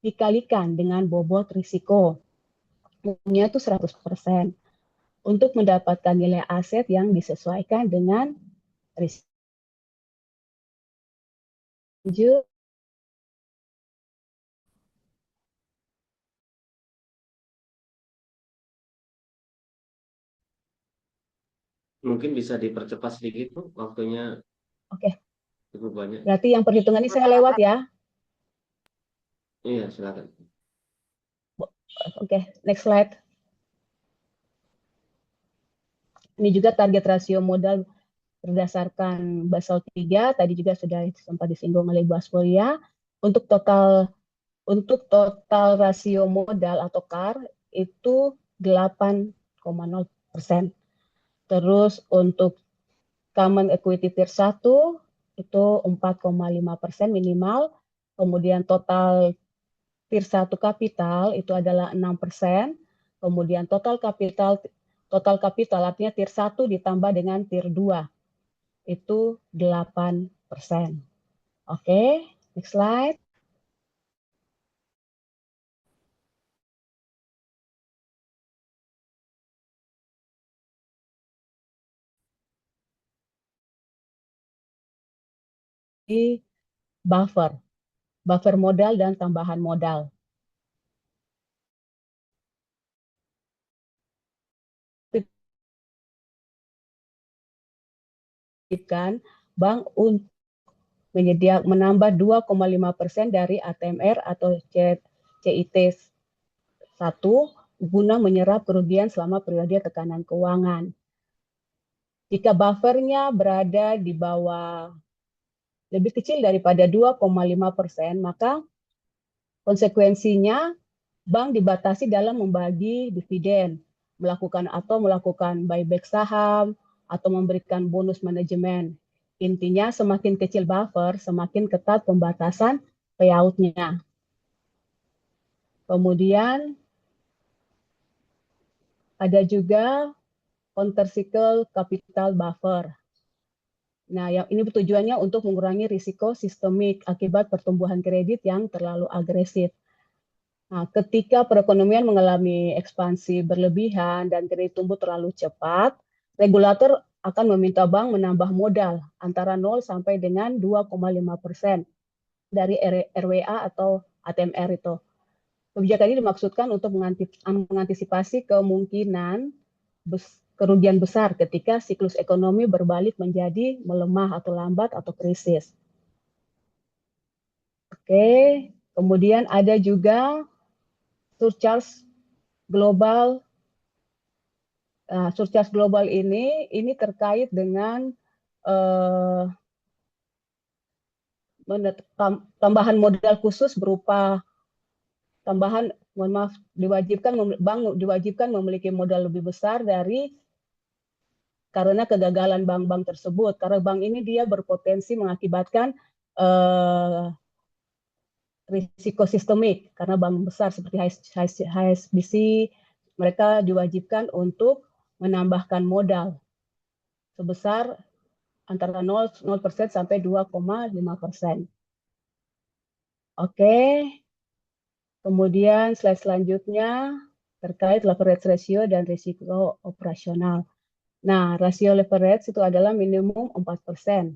Dikalikan dengan bobot risiko. Umumnya itu 100%. Untuk mendapatkan nilai aset yang disesuaikan dengan risiko. Lanjut. Mungkin bisa dipercepat sedikit, Bu, waktunya Oke, cukup banyak. berarti yang perhitungan ini saya lewat ya. Iya, silakan. Oke, next slide. Ini juga target rasio modal berdasarkan Basel III, tadi juga sudah sempat disinggung oleh Bu Asforia. Untuk total rasio modal atau CAR itu 8,0%. Terus untuk Common Equity Tier 1 itu 4,5% minimal. Kemudian total Tier 1 kapital itu adalah 6%. Kemudian total kapital artinya Tier 1 ditambah dengan Tier 2 itu 8%. Oke, next slide. buffer, buffer modal dan tambahan modal. Bank untuk menambah 2,5% dari ATMR atau CIT 1 guna menyerap kerugian selama periode tekanan keuangan. Jika buffernya berada di bawah lebih kecil daripada 2,5%, maka konsekuensinya bank dibatasi dalam membagi dividen, melakukan buyback saham, atau memberikan bonus manajemen. Intinya semakin kecil buffer, semakin ketat pembatasan payout-nya. Kemudian ada juga countercyclical capital buffer. Nah, yang ini tujuannya untuk mengurangi risiko sistemik akibat pertumbuhan kredit yang terlalu agresif. Nah, ketika perekonomian mengalami ekspansi berlebihan dan kredit tumbuh terlalu cepat, regulator akan meminta bank menambah modal antara 0 sampai dengan 2,5% dari RWA atau ATMR itu. Kebijakan ini dimaksudkan untuk mengantisipasi kemungkinan kerugian besar ketika siklus ekonomi berbalik menjadi melemah atau lambat atau krisis. Oke, kemudian ada juga surcharge global. Surcharge global ini terkait dengan tambahan modal khusus berupa tambahan, bank diwajibkan memiliki modal lebih besar karena kegagalan bank-bank tersebut. Karena bank ini dia berpotensi mengakibatkan risiko sistemik, karena bank besar seperti HSBC, mereka diwajibkan untuk menambahkan modal sebesar antara 0% sampai 2,5%. Oke, kemudian slide selanjutnya terkait leverage ratio dan risiko operasional. Nah, rasio leverage itu adalah minimum 4%.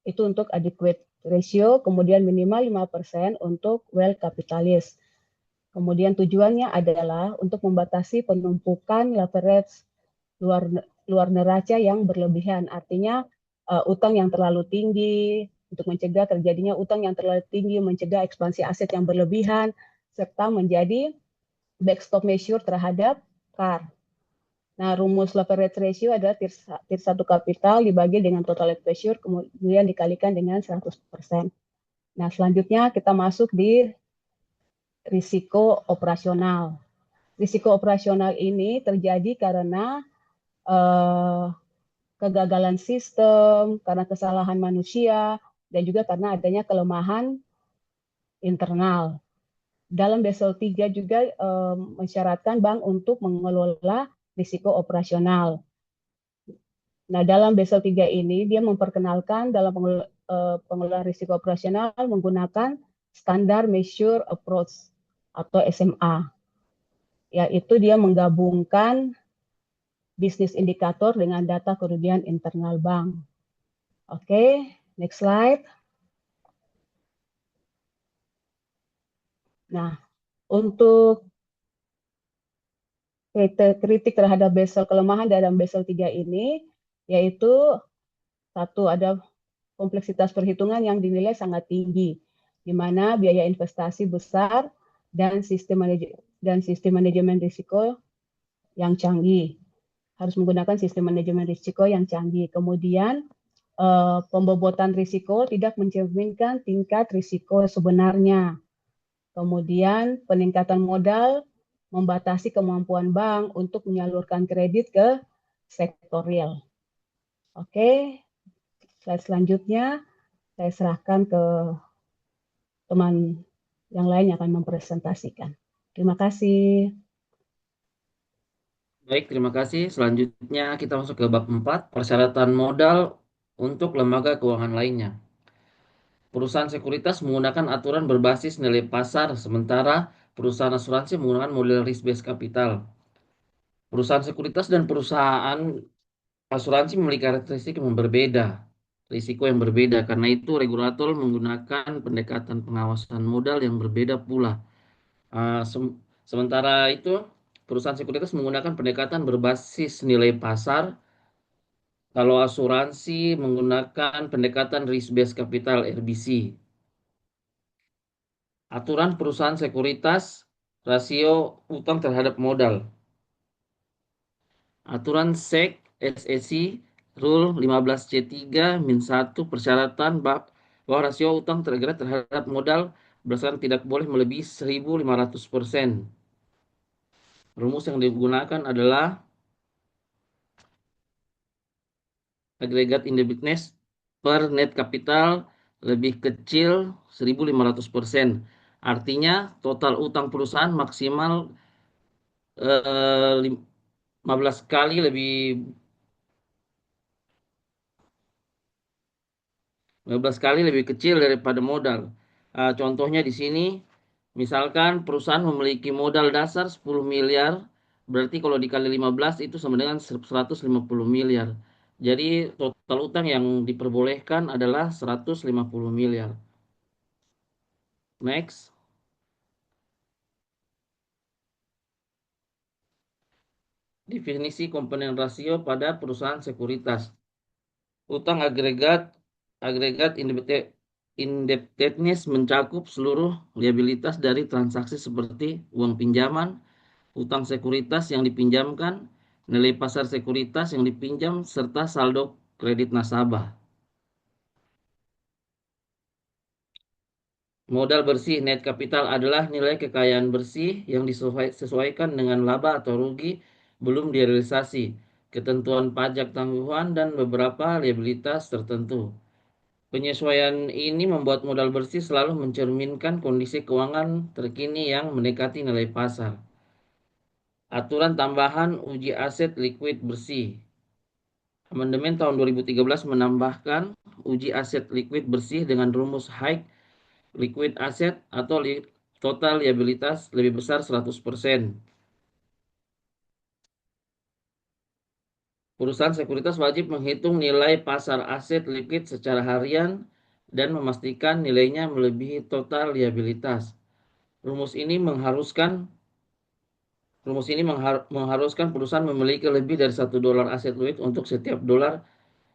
Itu untuk adequate ratio, kemudian minimal 5% untuk well capitalized. Kemudian tujuannya adalah untuk membatasi penumpukan leverage luar neraca yang berlebihan. Artinya utang yang terlalu tinggi, untuk mencegah terjadinya utang yang terlalu tinggi, mencegah ekspansi aset yang berlebihan, serta menjadi backstop measure terhadap CAR. Nah, rumus leverage ratio adalah tier 1 kapital dibagi dengan total exposure, kemudian dikalikan dengan 100%. Nah, selanjutnya kita masuk di risiko operasional. Risiko operasional ini terjadi karena kegagalan sistem, karena kesalahan manusia, dan juga karena adanya kelemahan internal. Dalam Basel III juga mensyaratkan bank untuk mengelola risiko operasional. Nah, dalam Basel III ini dia memperkenalkan dalam pengelolaan risiko operasional menggunakan Standard Measure Approach atau SMA, yaitu dia menggabungkan bisnis indikator dengan data kerugian internal bank. Oke, next slide. Nah, untuk kritik terhadap kelemahan dalam Basel III ini, yaitu satu, ada kompleksitas perhitungan yang dinilai sangat tinggi, di mana biaya investasi besar dan sistem manajemen risiko yang canggih. Harus menggunakan sistem manajemen risiko yang canggih. Kemudian pembobotan risiko tidak mencerminkan tingkat risiko sebenarnya. Kemudian peningkatan modal membatasi kemampuan bank untuk menyalurkan kredit ke sektor real. Oke, slide selanjutnya saya serahkan ke teman yang lain yang akan mempresentasikan. Terima kasih. Baik, terima kasih. Selanjutnya kita masuk ke bab 4, persyaratan modal untuk lembaga keuangan lainnya. Perusahaan sekuritas menggunakan aturan berbasis nilai pasar, sementara perusahaan asuransi menggunakan model risk-based capital. Perusahaan sekuritas dan perusahaan asuransi memiliki karakteristik yang berbeda. risiko yang berbeda. Karena itu regulator menggunakan pendekatan pengawasan modal yang berbeda pula. Sementara itu perusahaan sekuritas menggunakan pendekatan berbasis nilai pasar. Kalau asuransi menggunakan pendekatan risk based capital RBC. Aturan perusahaan sekuritas rasio utang terhadap modal. Aturan SEC SEC Rule 15C3-1 persyaratan bahwa rasio utang terhadap modal berdasarkan tidak boleh melebihi 1.500%. Rumus yang digunakan adalah agregat indebtedness per net capital lebih kecil 1.500%. Artinya total utang perusahaan maksimal 15 kali lebih 15 kali lebih kecil daripada modal. Contohnya di sini, misalkan perusahaan memiliki modal dasar 10 miliar, berarti kalau dikali 15 itu sama dengan 150 miliar. Jadi total utang yang diperbolehkan adalah 150 miliar. Next. Definisi komponen rasio pada perusahaan sekuritas. Utang agregat indebtedness mencakup seluruh liabilitas dari transaksi seperti uang pinjaman, utang sekuritas yang dipinjamkan, nilai pasar sekuritas yang dipinjam, serta saldo kredit nasabah. Modal bersih net capital adalah nilai kekayaan bersih yang disesuaikan dengan laba atau rugi belum direalisasi, ketentuan pajak tangguhan, dan beberapa liabilitas tertentu. Penyesuaian ini membuat modal bersih selalu mencerminkan kondisi keuangan terkini yang mendekati nilai pasar. Aturan tambahan uji aset likuid bersih. Amandemen tahun 2013 menambahkan uji aset likuid bersih dengan rumus high liquid asset atau total liabilitas lebih besar 100%. Perusahaan sekuritas wajib menghitung nilai pasar aset likuid secara harian dan memastikan nilainya melebihi total liabilitas. Rumus ini mengharuskan perusahaan memiliki lebih dari $1 aset likuid untuk setiap dolar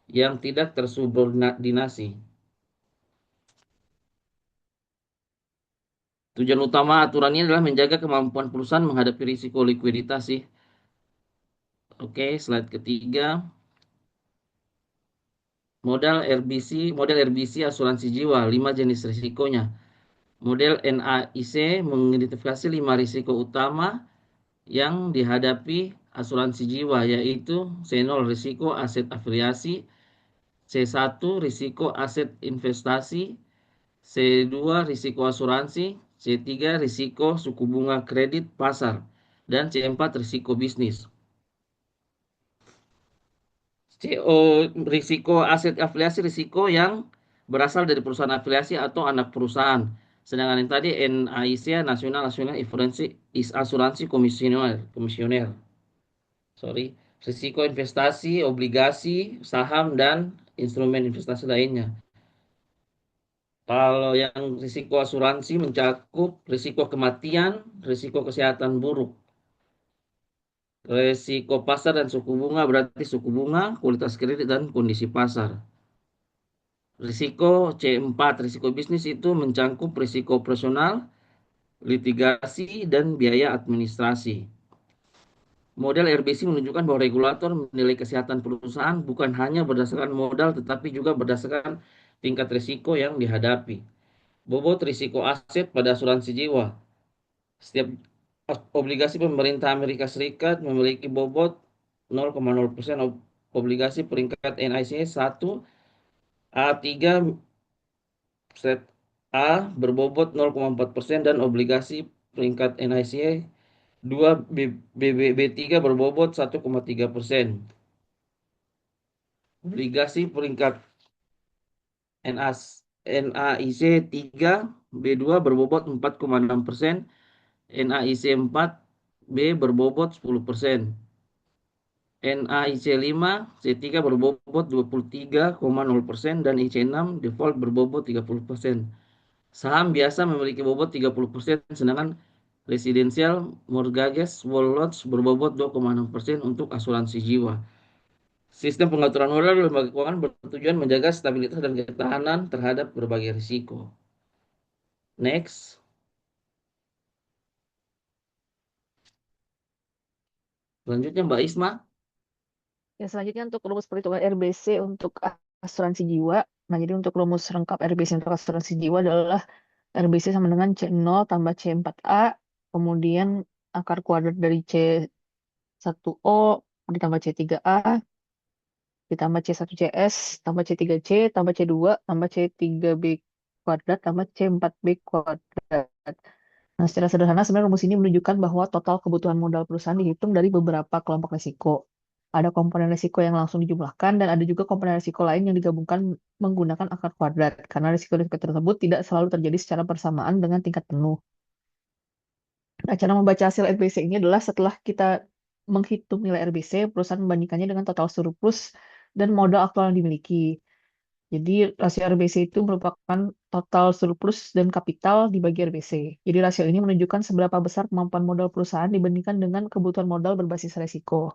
yang tidak tersubordinasi. Tujuan utama aturan ini adalah menjaga kemampuan perusahaan menghadapi risiko likuiditas sih. Oke, slide ketiga. Model RBC asuransi jiwa, 5 jenis risikonya. Model NAIC mengidentifikasi 5 risiko utama yang dihadapi asuransi jiwa, yaitu C0 risiko aset afiliasi, C1 risiko aset investasi, C2 risiko asuransi, C3 risiko suku bunga kredit pasar, dan C4 risiko bisnis. Risiko aset afiliasi risiko yang berasal dari perusahaan afiliasi atau anak perusahaan. Sedangkan yang tadi NAIC National Asuransi Komisioner. Risiko investasi, obligasi, saham, dan instrumen investasi lainnya. Kalau yang risiko asuransi mencakup risiko kematian, risiko kesehatan buruk. Risiko pasar dan suku bunga berarti suku bunga, kualitas kredit, dan kondisi pasar. Risiko C4, risiko bisnis itu mencakup risiko operasional, litigasi, dan biaya administrasi. Model RBC menunjukkan bahwa regulator menilai kesehatan perusahaan bukan hanya berdasarkan modal tetapi juga berdasarkan tingkat risiko yang dihadapi. Bobot risiko aset pada asuransi jiwa. Setiap obligasi pemerintah Amerika Serikat memiliki bobot 0,0%, obligasi peringkat NIC 1 A3 A berbobot 0,4% dan obligasi peringkat NIC 2 BB3 berbobot 1,3%. Obligasi peringkat NAIC 3 B2 berbobot 4,6%, NAIC 4 B berbobot 10%. NAIC 5, C3 berbobot 23,0% dan IC6 default berbobot 30%. Saham biasa memiliki bobot 30%, sedangkan residential mortgages whole loans berbobot 2,6% untuk asuransi jiwa. Sistem pengaturan modal lembaga keuangan bertujuan menjaga stabilitas dan ketahanan terhadap berbagai risiko. Next. Selanjutnya Mbak Isma. Ya, selanjutnya untuk rumus perhitungan RBC untuk asuransi jiwa. Nah, jadi untuk rumus lengkap RBC untuk asuransi jiwa adalah RBC sama dengan C0 tambah C4A, kemudian akar kuadrat dari C1O ditambah C3A, ditambah C1CS, tambah C3C, tambah C2, tambah C3B kuadrat, tambah C4B kuadrat. Nah, secara sederhana sebenarnya rumus ini menunjukkan bahwa total kebutuhan modal perusahaan dihitung dari beberapa kelompok risiko. Ada komponen risiko yang langsung dijumlahkan dan ada juga komponen risiko lain yang digabungkan menggunakan akar kuadrat karena risiko-risiko tersebut tidak selalu terjadi secara bersamaan dengan tingkat penuh. Nah, cara membaca hasil RBC ini adalah setelah kita menghitung nilai RBC, perusahaan membandingkannya dengan total surplus dan modal aktual yang dimiliki. Jadi rasio RBC itu merupakan total surplus dan kapital dibagi RBC. Jadi rasio ini menunjukkan seberapa besar kemampuan modal perusahaan dibandingkan dengan kebutuhan modal berbasis resiko.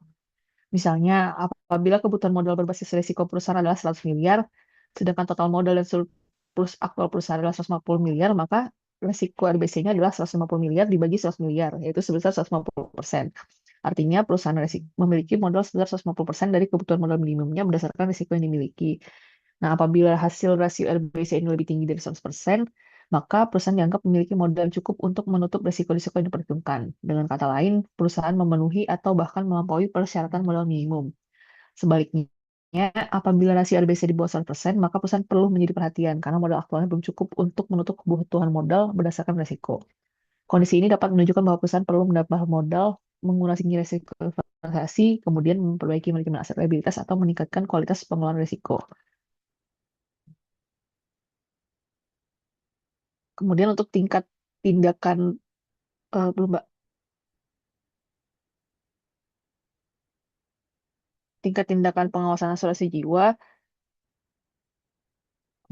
Misalnya, apabila kebutuhan modal berbasis resiko perusahaan adalah 100 miliar, sedangkan total modal dan surplus aktual perusahaan adalah 150 miliar, maka resiko RBC-nya adalah 150 miliar dibagi 100 miliar, yaitu sebesar 150%. Artinya perusahaan memiliki modal sebesar 150% dari kebutuhan modal minimumnya berdasarkan risiko yang dimiliki. Nah, apabila hasil rasio RBC ini lebih tinggi dari 100%, maka perusahaan dianggap memiliki modal yang cukup untuk menutup risiko-risiko yang diperhitungkan. Dengan kata lain, perusahaan memenuhi atau bahkan melampaui persyaratan modal minimum. Sebaliknya, apabila rasio RBC di bawah 100%, maka perusahaan perlu menjadi perhatian karena modal aktualnya belum cukup untuk menutup kebutuhan modal berdasarkan risiko. Kondisi ini dapat menunjukkan bahwa perusahaan perlu menambah modal, mengurangi risiko investasi, kemudian memperbaiki manajemen aset liabilitas atau meningkatkan kualitas pengelolaan risiko. Kemudian untuk tingkat tindakan belum Mbak, tingkat tindakan pengawasan asuransi jiwa.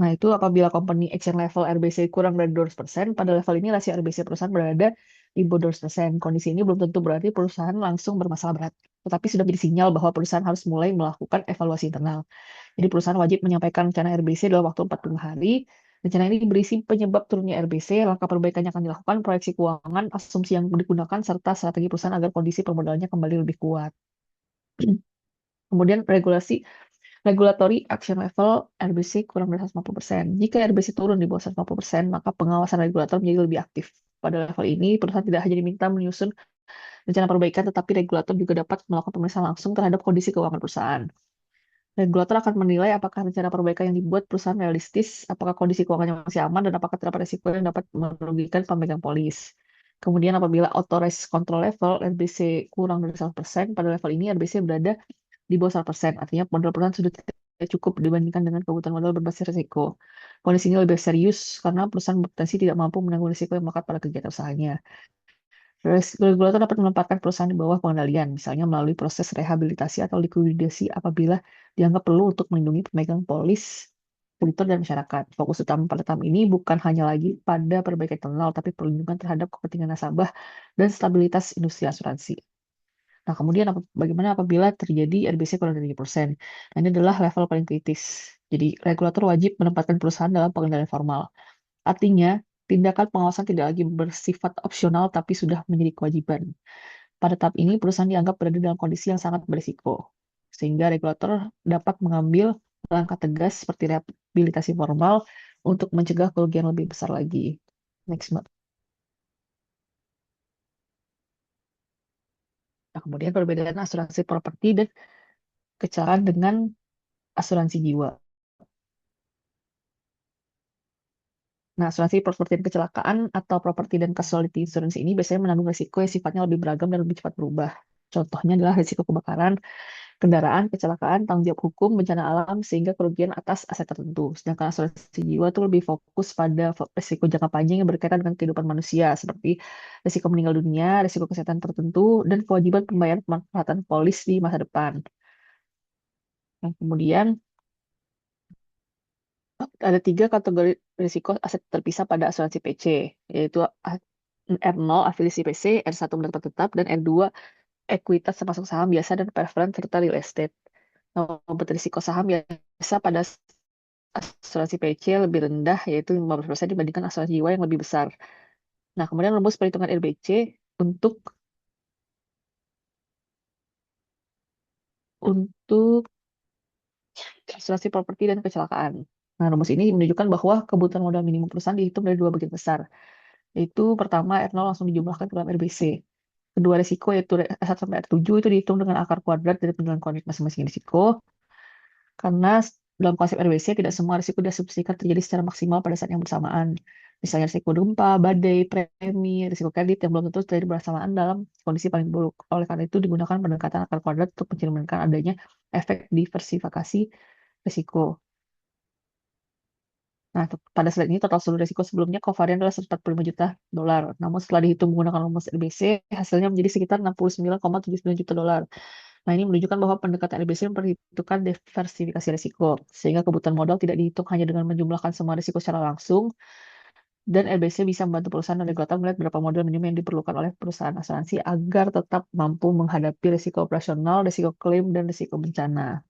Nah, itu apabila company action level RBC kurang dari 200%, pada level ini rasio RBC perusahaan berada di bawah 200%. Kondisi ini belum tentu berarti perusahaan langsung bermasalah berat, tetapi sudah menjadi sinyal bahwa perusahaan harus mulai melakukan evaluasi internal. Jadi perusahaan wajib menyampaikan rencana RBC dalam waktu 45 hari. Rencana ini berisi penyebab turunnya RBC, langkah perbaikan yang akan dilakukan, proyeksi keuangan, asumsi yang digunakan, serta strategi perusahaan agar kondisi permodalannya kembali lebih kuat. Kemudian regulatory action level RBC kurang dari 150%. Jika RBC turun di bawah 150%, maka pengawasan regulator menjadi lebih aktif. Pada level ini, perusahaan tidak hanya diminta menyusun rencana perbaikan, tetapi regulator juga dapat melakukan pemeriksaan langsung terhadap kondisi keuangan perusahaan. Regulator akan menilai apakah rencana perbaikan yang dibuat perusahaan realistis, apakah kondisi keuangannya masih aman, dan apakah terdapat risiko yang dapat merugikan pemegang polis. Kemudian apabila authorized control level RBC kurang dari 100%, pada level ini RBC berada di bawah 100%, artinya modal perusahaan sudah tidak cukup dibandingkan dengan kebutuhan modal berbasis risiko. Kondisi ini lebih serius karena perusahaan berpotensi tidak mampu menanggung risiko yang melekat pada kegiatan usahanya. Regulator dapat menempatkan perusahaan di bawah pengendalian, misalnya melalui proses rehabilitasi atau likuidasi apabila dianggap perlu untuk melindungi pemegang polis, kreditor, dan masyarakat. Fokus utama pada tahap ini bukan hanya lagi pada perbaikan internal, tapi perlindungan terhadap kepentingan nasabah dan stabilitas industri asuransi. Nah, kemudian bagaimana apabila terjadi RBC kurang dari 3%? Nah, ini adalah level paling kritis. Jadi, regulator wajib menempatkan perusahaan dalam pengendalian formal. Artinya, tindakan pengawasan tidak lagi bersifat opsional, tapi sudah menjadi kewajiban. Pada tahap ini, perusahaan dianggap berada dalam kondisi yang sangat berisiko, sehingga regulator dapat mengambil langkah tegas seperti rehabilitasi formal untuk mencegah kerugian lebih besar lagi. Next, Mbak. Nah, kemudian perbedaan asuransi properti dan kecelakaan dengan asuransi jiwa. Nah, asuransi properti dan kecelakaan atau property dan casualty insurance ini biasanya menanggung risiko yang sifatnya lebih beragam dan lebih cepat berubah. Contohnya adalah risiko kebakaran, kendaraan, kecelakaan, tanggung jawab hukum, bencana alam, sehingga kerugian atas aset tertentu. Sedangkan asuransi jiwa itu lebih fokus pada risiko jangka panjang yang berkaitan dengan kehidupan manusia, seperti risiko meninggal dunia, risiko kesehatan tertentu, dan kewajiban pembayaran pemanfaatan polis di masa depan. Nah, kemudian ada 3 kategori risiko aset terpisah pada asuransi PC, yaitu R0 afiliasi PC, R1 pendapat tetap, dan R2 ekuitas termasuk saham biasa dan preferred serta real estate. Nah, bobot risiko saham biasa pada asuransi PC lebih rendah, yaitu 15% dibandingkan asuransi jiwa yang lebih besar. Nah, kemudian rumus perhitungan RBC untuk asuransi properti dan kecelakaan. Nah, rumus ini menunjukkan bahwa kebutuhan modal minimum perusahaan dihitung dari 2 bagian besar, yaitu pertama R0 langsung dijumlahkan ke dalam RBC. Kedua risiko yaitu R1 sampai R7 itu dihitung dengan akar kuadrat dari penilaian kuadrat masing-masing risiko. Karena dalam konsep RBC tidak semua risiko diasumsikan terjadi secara maksimal pada saat yang bersamaan. Misalnya risiko gempa, badai, premi, risiko kredit yang belum tentu terjadi bersamaan dalam kondisi paling buruk. Oleh karena itu digunakan pendekatan akar kuadrat untuk mencerminkan adanya efek diversifikasi risiko. Nah, pada slide ini total seluruh risiko sebelumnya covarian adalah 145 juta dolar. Namun setelah dihitung menggunakan rumus RBC, hasilnya menjadi sekitar 69,79 juta dolar. Nah, ini menunjukkan bahwa pendekatan RBC memperhitungkan diversifikasi risiko, sehingga kebutuhan modal tidak dihitung hanya dengan menjumlahkan semua risiko secara langsung, dan RBC bisa membantu perusahaan dan regulator melihat berapa modal minimum yang diperlukan oleh perusahaan asuransi agar tetap mampu menghadapi risiko operasional, risiko klaim, dan risiko bencana.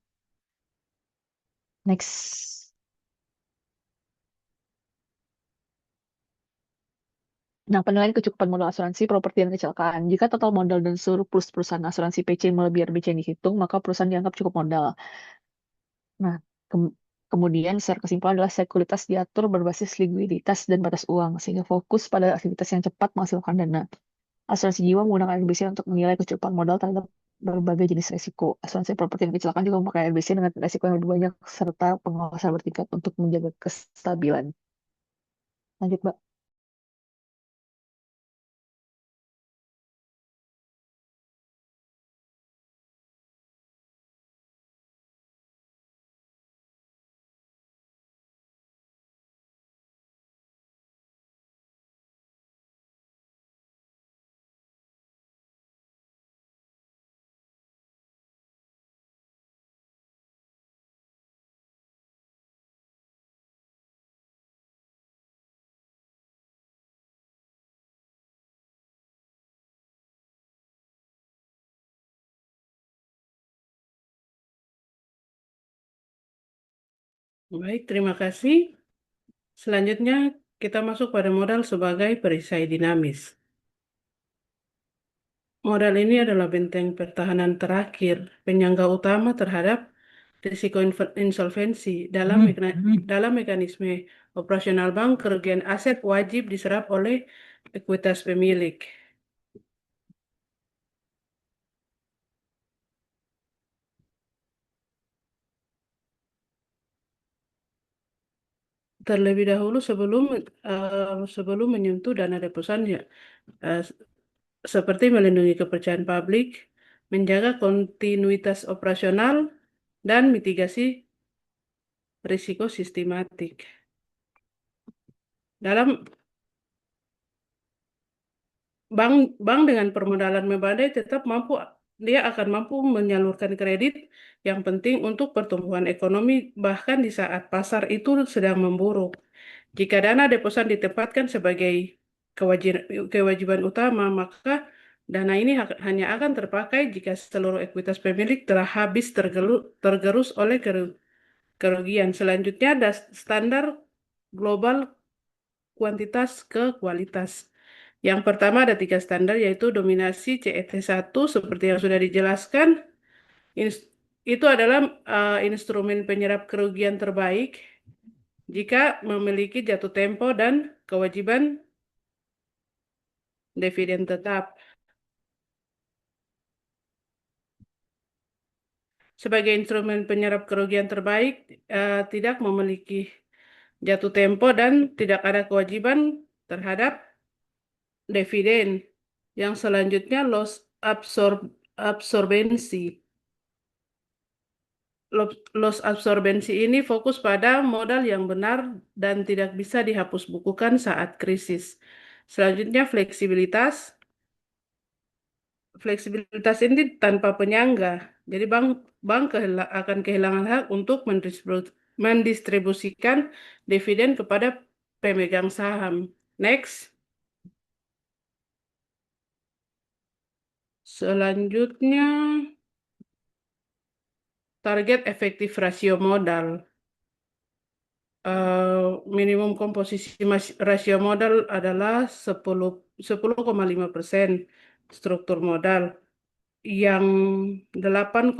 Next. Nah, penilaian kecukupan modal asuransi properti dan kecelakaan. Jika total modal dan surplus perusahaan asuransi PC melebihi RBC yang dihitung, maka perusahaan dianggap cukup modal. Nah, kemudian secara kesimpulan adalah sekuritas diatur berbasis likuiditas dan batas uang, sehingga fokus pada aktivitas yang cepat menghasilkan dana. Asuransi jiwa menggunakan RBC untuk menilai kecukupan modal terhadap berbagai jenis risiko. Asuransi properti dan kecelakaan juga memakai RBC dengan risiko yang lebih banyak, serta pengawasan bertingkat untuk menjaga kestabilan. Lanjut, Mbak. Baik, terima kasih. Selanjutnya kita masuk pada modal sebagai perisai dinamis. Modal ini adalah benteng pertahanan terakhir, penyangga utama terhadap risiko insolvensi. Dalam mekanisme operasional bank, kerugian aset wajib diserap oleh ekuitas pemilik. Terlebih dahulu sebelum menyentuh dana deposan ya, seperti melindungi kepercayaan publik, menjaga kontinuitas operasional, dan mitigasi risiko sistematik. Dalam bank dengan permodalan memadai dia akan mampu menyalurkan kredit yang penting untuk pertumbuhan ekonomi bahkan di saat pasar itu sedang memburuk. Jika dana deposan ditempatkan sebagai kewajiban utama, maka dana ini hanya akan terpakai jika seluruh ekuitas pemilik telah habis tergerus oleh kerugian. Selanjutnya ada standar global kuantitas ke kualitas. Yang pertama ada 3 standar, yaitu dominasi CET1 seperti yang sudah dijelaskan. Itu adalah instrumen penyerap kerugian terbaik jika memiliki jatuh tempo dan kewajiban dividen tetap. Sebagai instrumen penyerap kerugian terbaik, tidak memiliki jatuh tempo dan tidak ada kewajiban terhadap dividen. Yang selanjutnya loss absorbensi. loss absorbensi ini fokus pada modal yang benar dan tidak bisa dihapus bukukan saat krisis. Selanjutnya fleksibilitas. Fleksibilitas ini tanpa penyangga. Jadi bank akan kehilangan hak untuk mendistribusikan dividen kepada pemegang saham. Next. Selanjutnya, target efektif rasio modal. Minimum komposisi rasio modal adalah 10,5% struktur modal. Yang 8,0%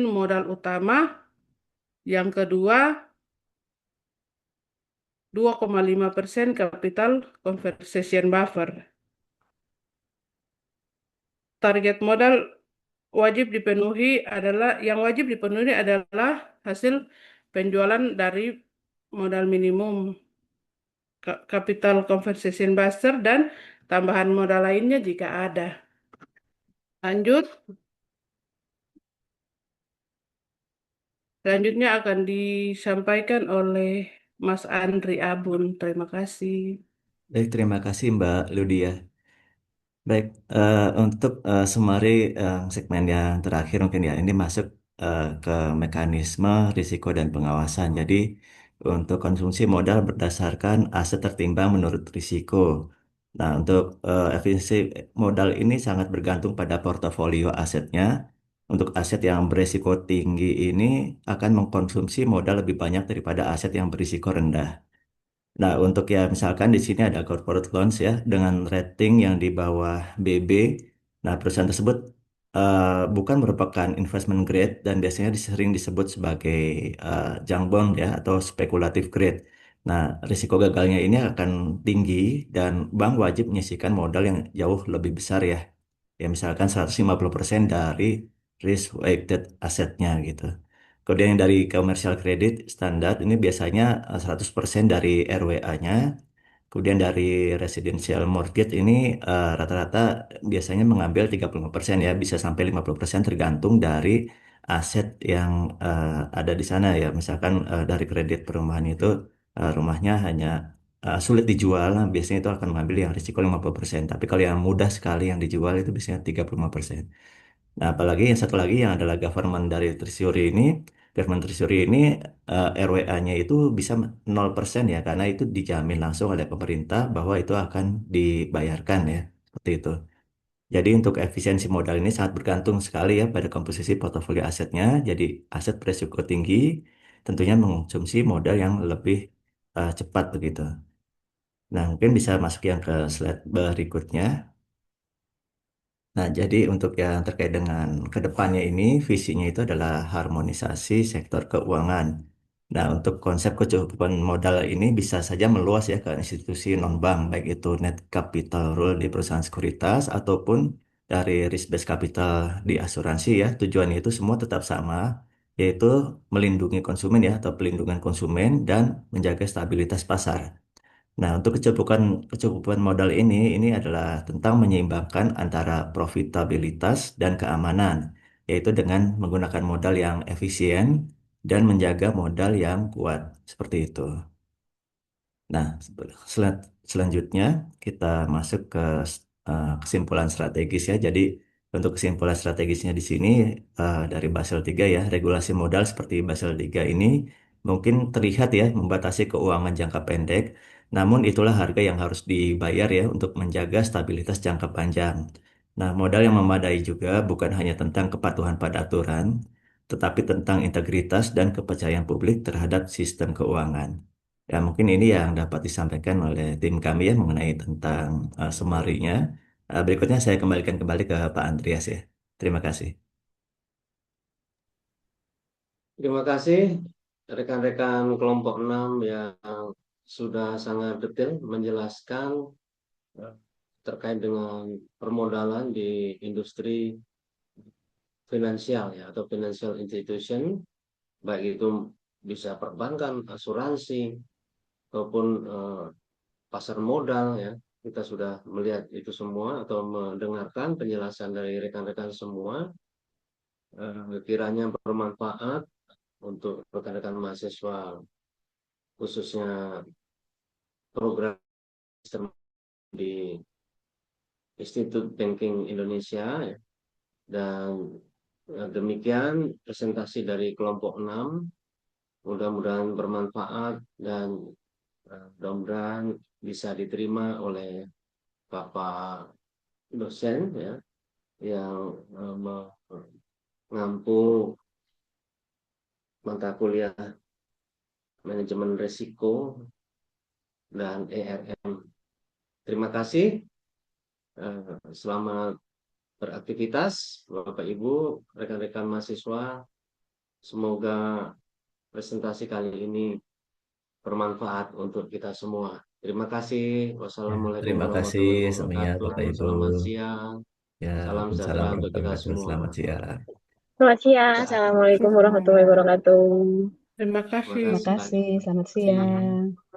modal utama, yang kedua 2,5% capital conversion buffer. Target modal yang wajib dipenuhi adalah hasil penjualan dari modal minimum, capital conversion buffer, dan tambahan modal lainnya jika ada. Lanjut. Selanjutnya akan disampaikan oleh Mas Andri Abun. Terima kasih. Baik, terima kasih Mbak Ludia. Baik, untuk summary segmen yang terakhir mungkin ya, ini masuk ke mekanisme risiko dan pengawasan. Jadi untuk konsumsi modal berdasarkan aset tertimbang menurut risiko. Nah, untuk efisiensi modal ini sangat bergantung pada portofolio asetnya. Untuk aset yang berisiko tinggi ini akan mengkonsumsi modal lebih banyak daripada aset yang berisiko rendah. Nah, untuk ya misalkan di sini ada corporate loans ya dengan rating yang di bawah BB. Nah, perusahaan tersebut bukan merupakan investment grade dan biasanya sering disebut sebagai junk bond ya atau speculative grade. Nah, risiko gagalnya ini akan tinggi dan bank wajib menyisihkan modal yang jauh lebih besar ya. Ya misalkan 150% dari risk weighted asetnya gitu. Kemudian yang dari commercial credit standar ini biasanya 100% dari RWA-nya. Kemudian dari residential mortgage ini rata-rata biasanya mengambil 35% ya, bisa sampai 50% tergantung dari aset yang ada di sana ya. Misalkan dari kredit perumahan itu rumahnya hanya sulit dijual, nah, biasanya itu akan mengambil yang risiko 50%. Tapi kalau yang mudah sekali yang dijual itu biasanya 35%. Nah, apalagi yang satu lagi yang adalah government treasury ini RWA-nya itu bisa 0% ya, karena itu dijamin langsung oleh pemerintah bahwa itu akan dibayarkan ya, seperti itu. Jadi untuk efisiensi modal ini sangat bergantung sekali ya pada komposisi portofolio asetnya. Jadi aset beresiko tinggi tentunya mengonsumsi modal yang lebih cepat begitu. Nah, mungkin bisa masuk yang ke slide berikutnya. Nah, jadi untuk yang terkait dengan kedepannya ini, visinya itu adalah harmonisasi sektor keuangan. Nah, untuk konsep kecukupan modal ini bisa saja meluas ya ke institusi non-bank, baik itu net capital rule di perusahaan sekuritas ataupun dari risk-based capital di asuransi ya. Tujuannya itu semua tetap sama, yaitu melindungi konsumen ya, atau pelindungan konsumen dan menjaga stabilitas pasar. Nah, untuk kecukupan modal ini adalah tentang menyeimbangkan antara profitabilitas dan keamanan, yaitu dengan menggunakan modal yang efisien dan menjaga modal yang kuat, seperti itu. Nah, selanjutnya kita masuk ke kesimpulan strategis ya. Jadi, untuk kesimpulan strategisnya di sini dari Basel 3 ya, regulasi modal seperti Basel 3 ini mungkin terlihat ya membatasi keuangan jangka pendek, namun itulah harga yang harus dibayar ya untuk menjaga stabilitas jangka panjang. Nah, modal yang memadai juga bukan hanya tentang kepatuhan pada aturan, tetapi tentang integritas dan kepercayaan publik terhadap sistem keuangan. Ya, mungkin ini yang dapat disampaikan oleh tim kami ya mengenai tentang summary-nya. Berikutnya saya kembalikan kembali ke Pak Andreas ya. Terima kasih. Terima kasih rekan-rekan kelompok 6 yang sudah sangat detail menjelaskan terkait dengan permodalan di industri finansial ya atau financial institution, baik itu bisa perbankan, asuransi ataupun pasar modal ya. Kita sudah melihat itu semua atau mendengarkan penjelasan dari rekan-rekan semua. kiranya bermanfaat untuk rekan-rekan mahasiswa, khususnya program di Institut Banking Indonesia, ya. Dan demikian presentasi dari kelompok 6, mudah-mudahan bermanfaat dan mudah-mudahan bisa diterima oleh Bapak dosen, ya, yang mengampu mata kuliah manajemen risiko dan ERM. Terima kasih. Selamat beraktivitas, Bapak Ibu, rekan-rekan mahasiswa. Semoga presentasi kali ini bermanfaat untuk kita semua. Terima kasih. Wassalamualaikum Terima kasih warahmatullahi semuanya wabarakatuh. Bapak Ibu. Selamat siang. Ya, Salam Waalaikumsalam sejahtera untuk warahmatullahi kita wabarakatuh. semua. Selamat siang. Selamat siang. Terima Assalamualaikum kasih warahmatullahi semuanya. wabarakatuh. Terima Terima kasih. Terima kasih. kasih, selamat siang.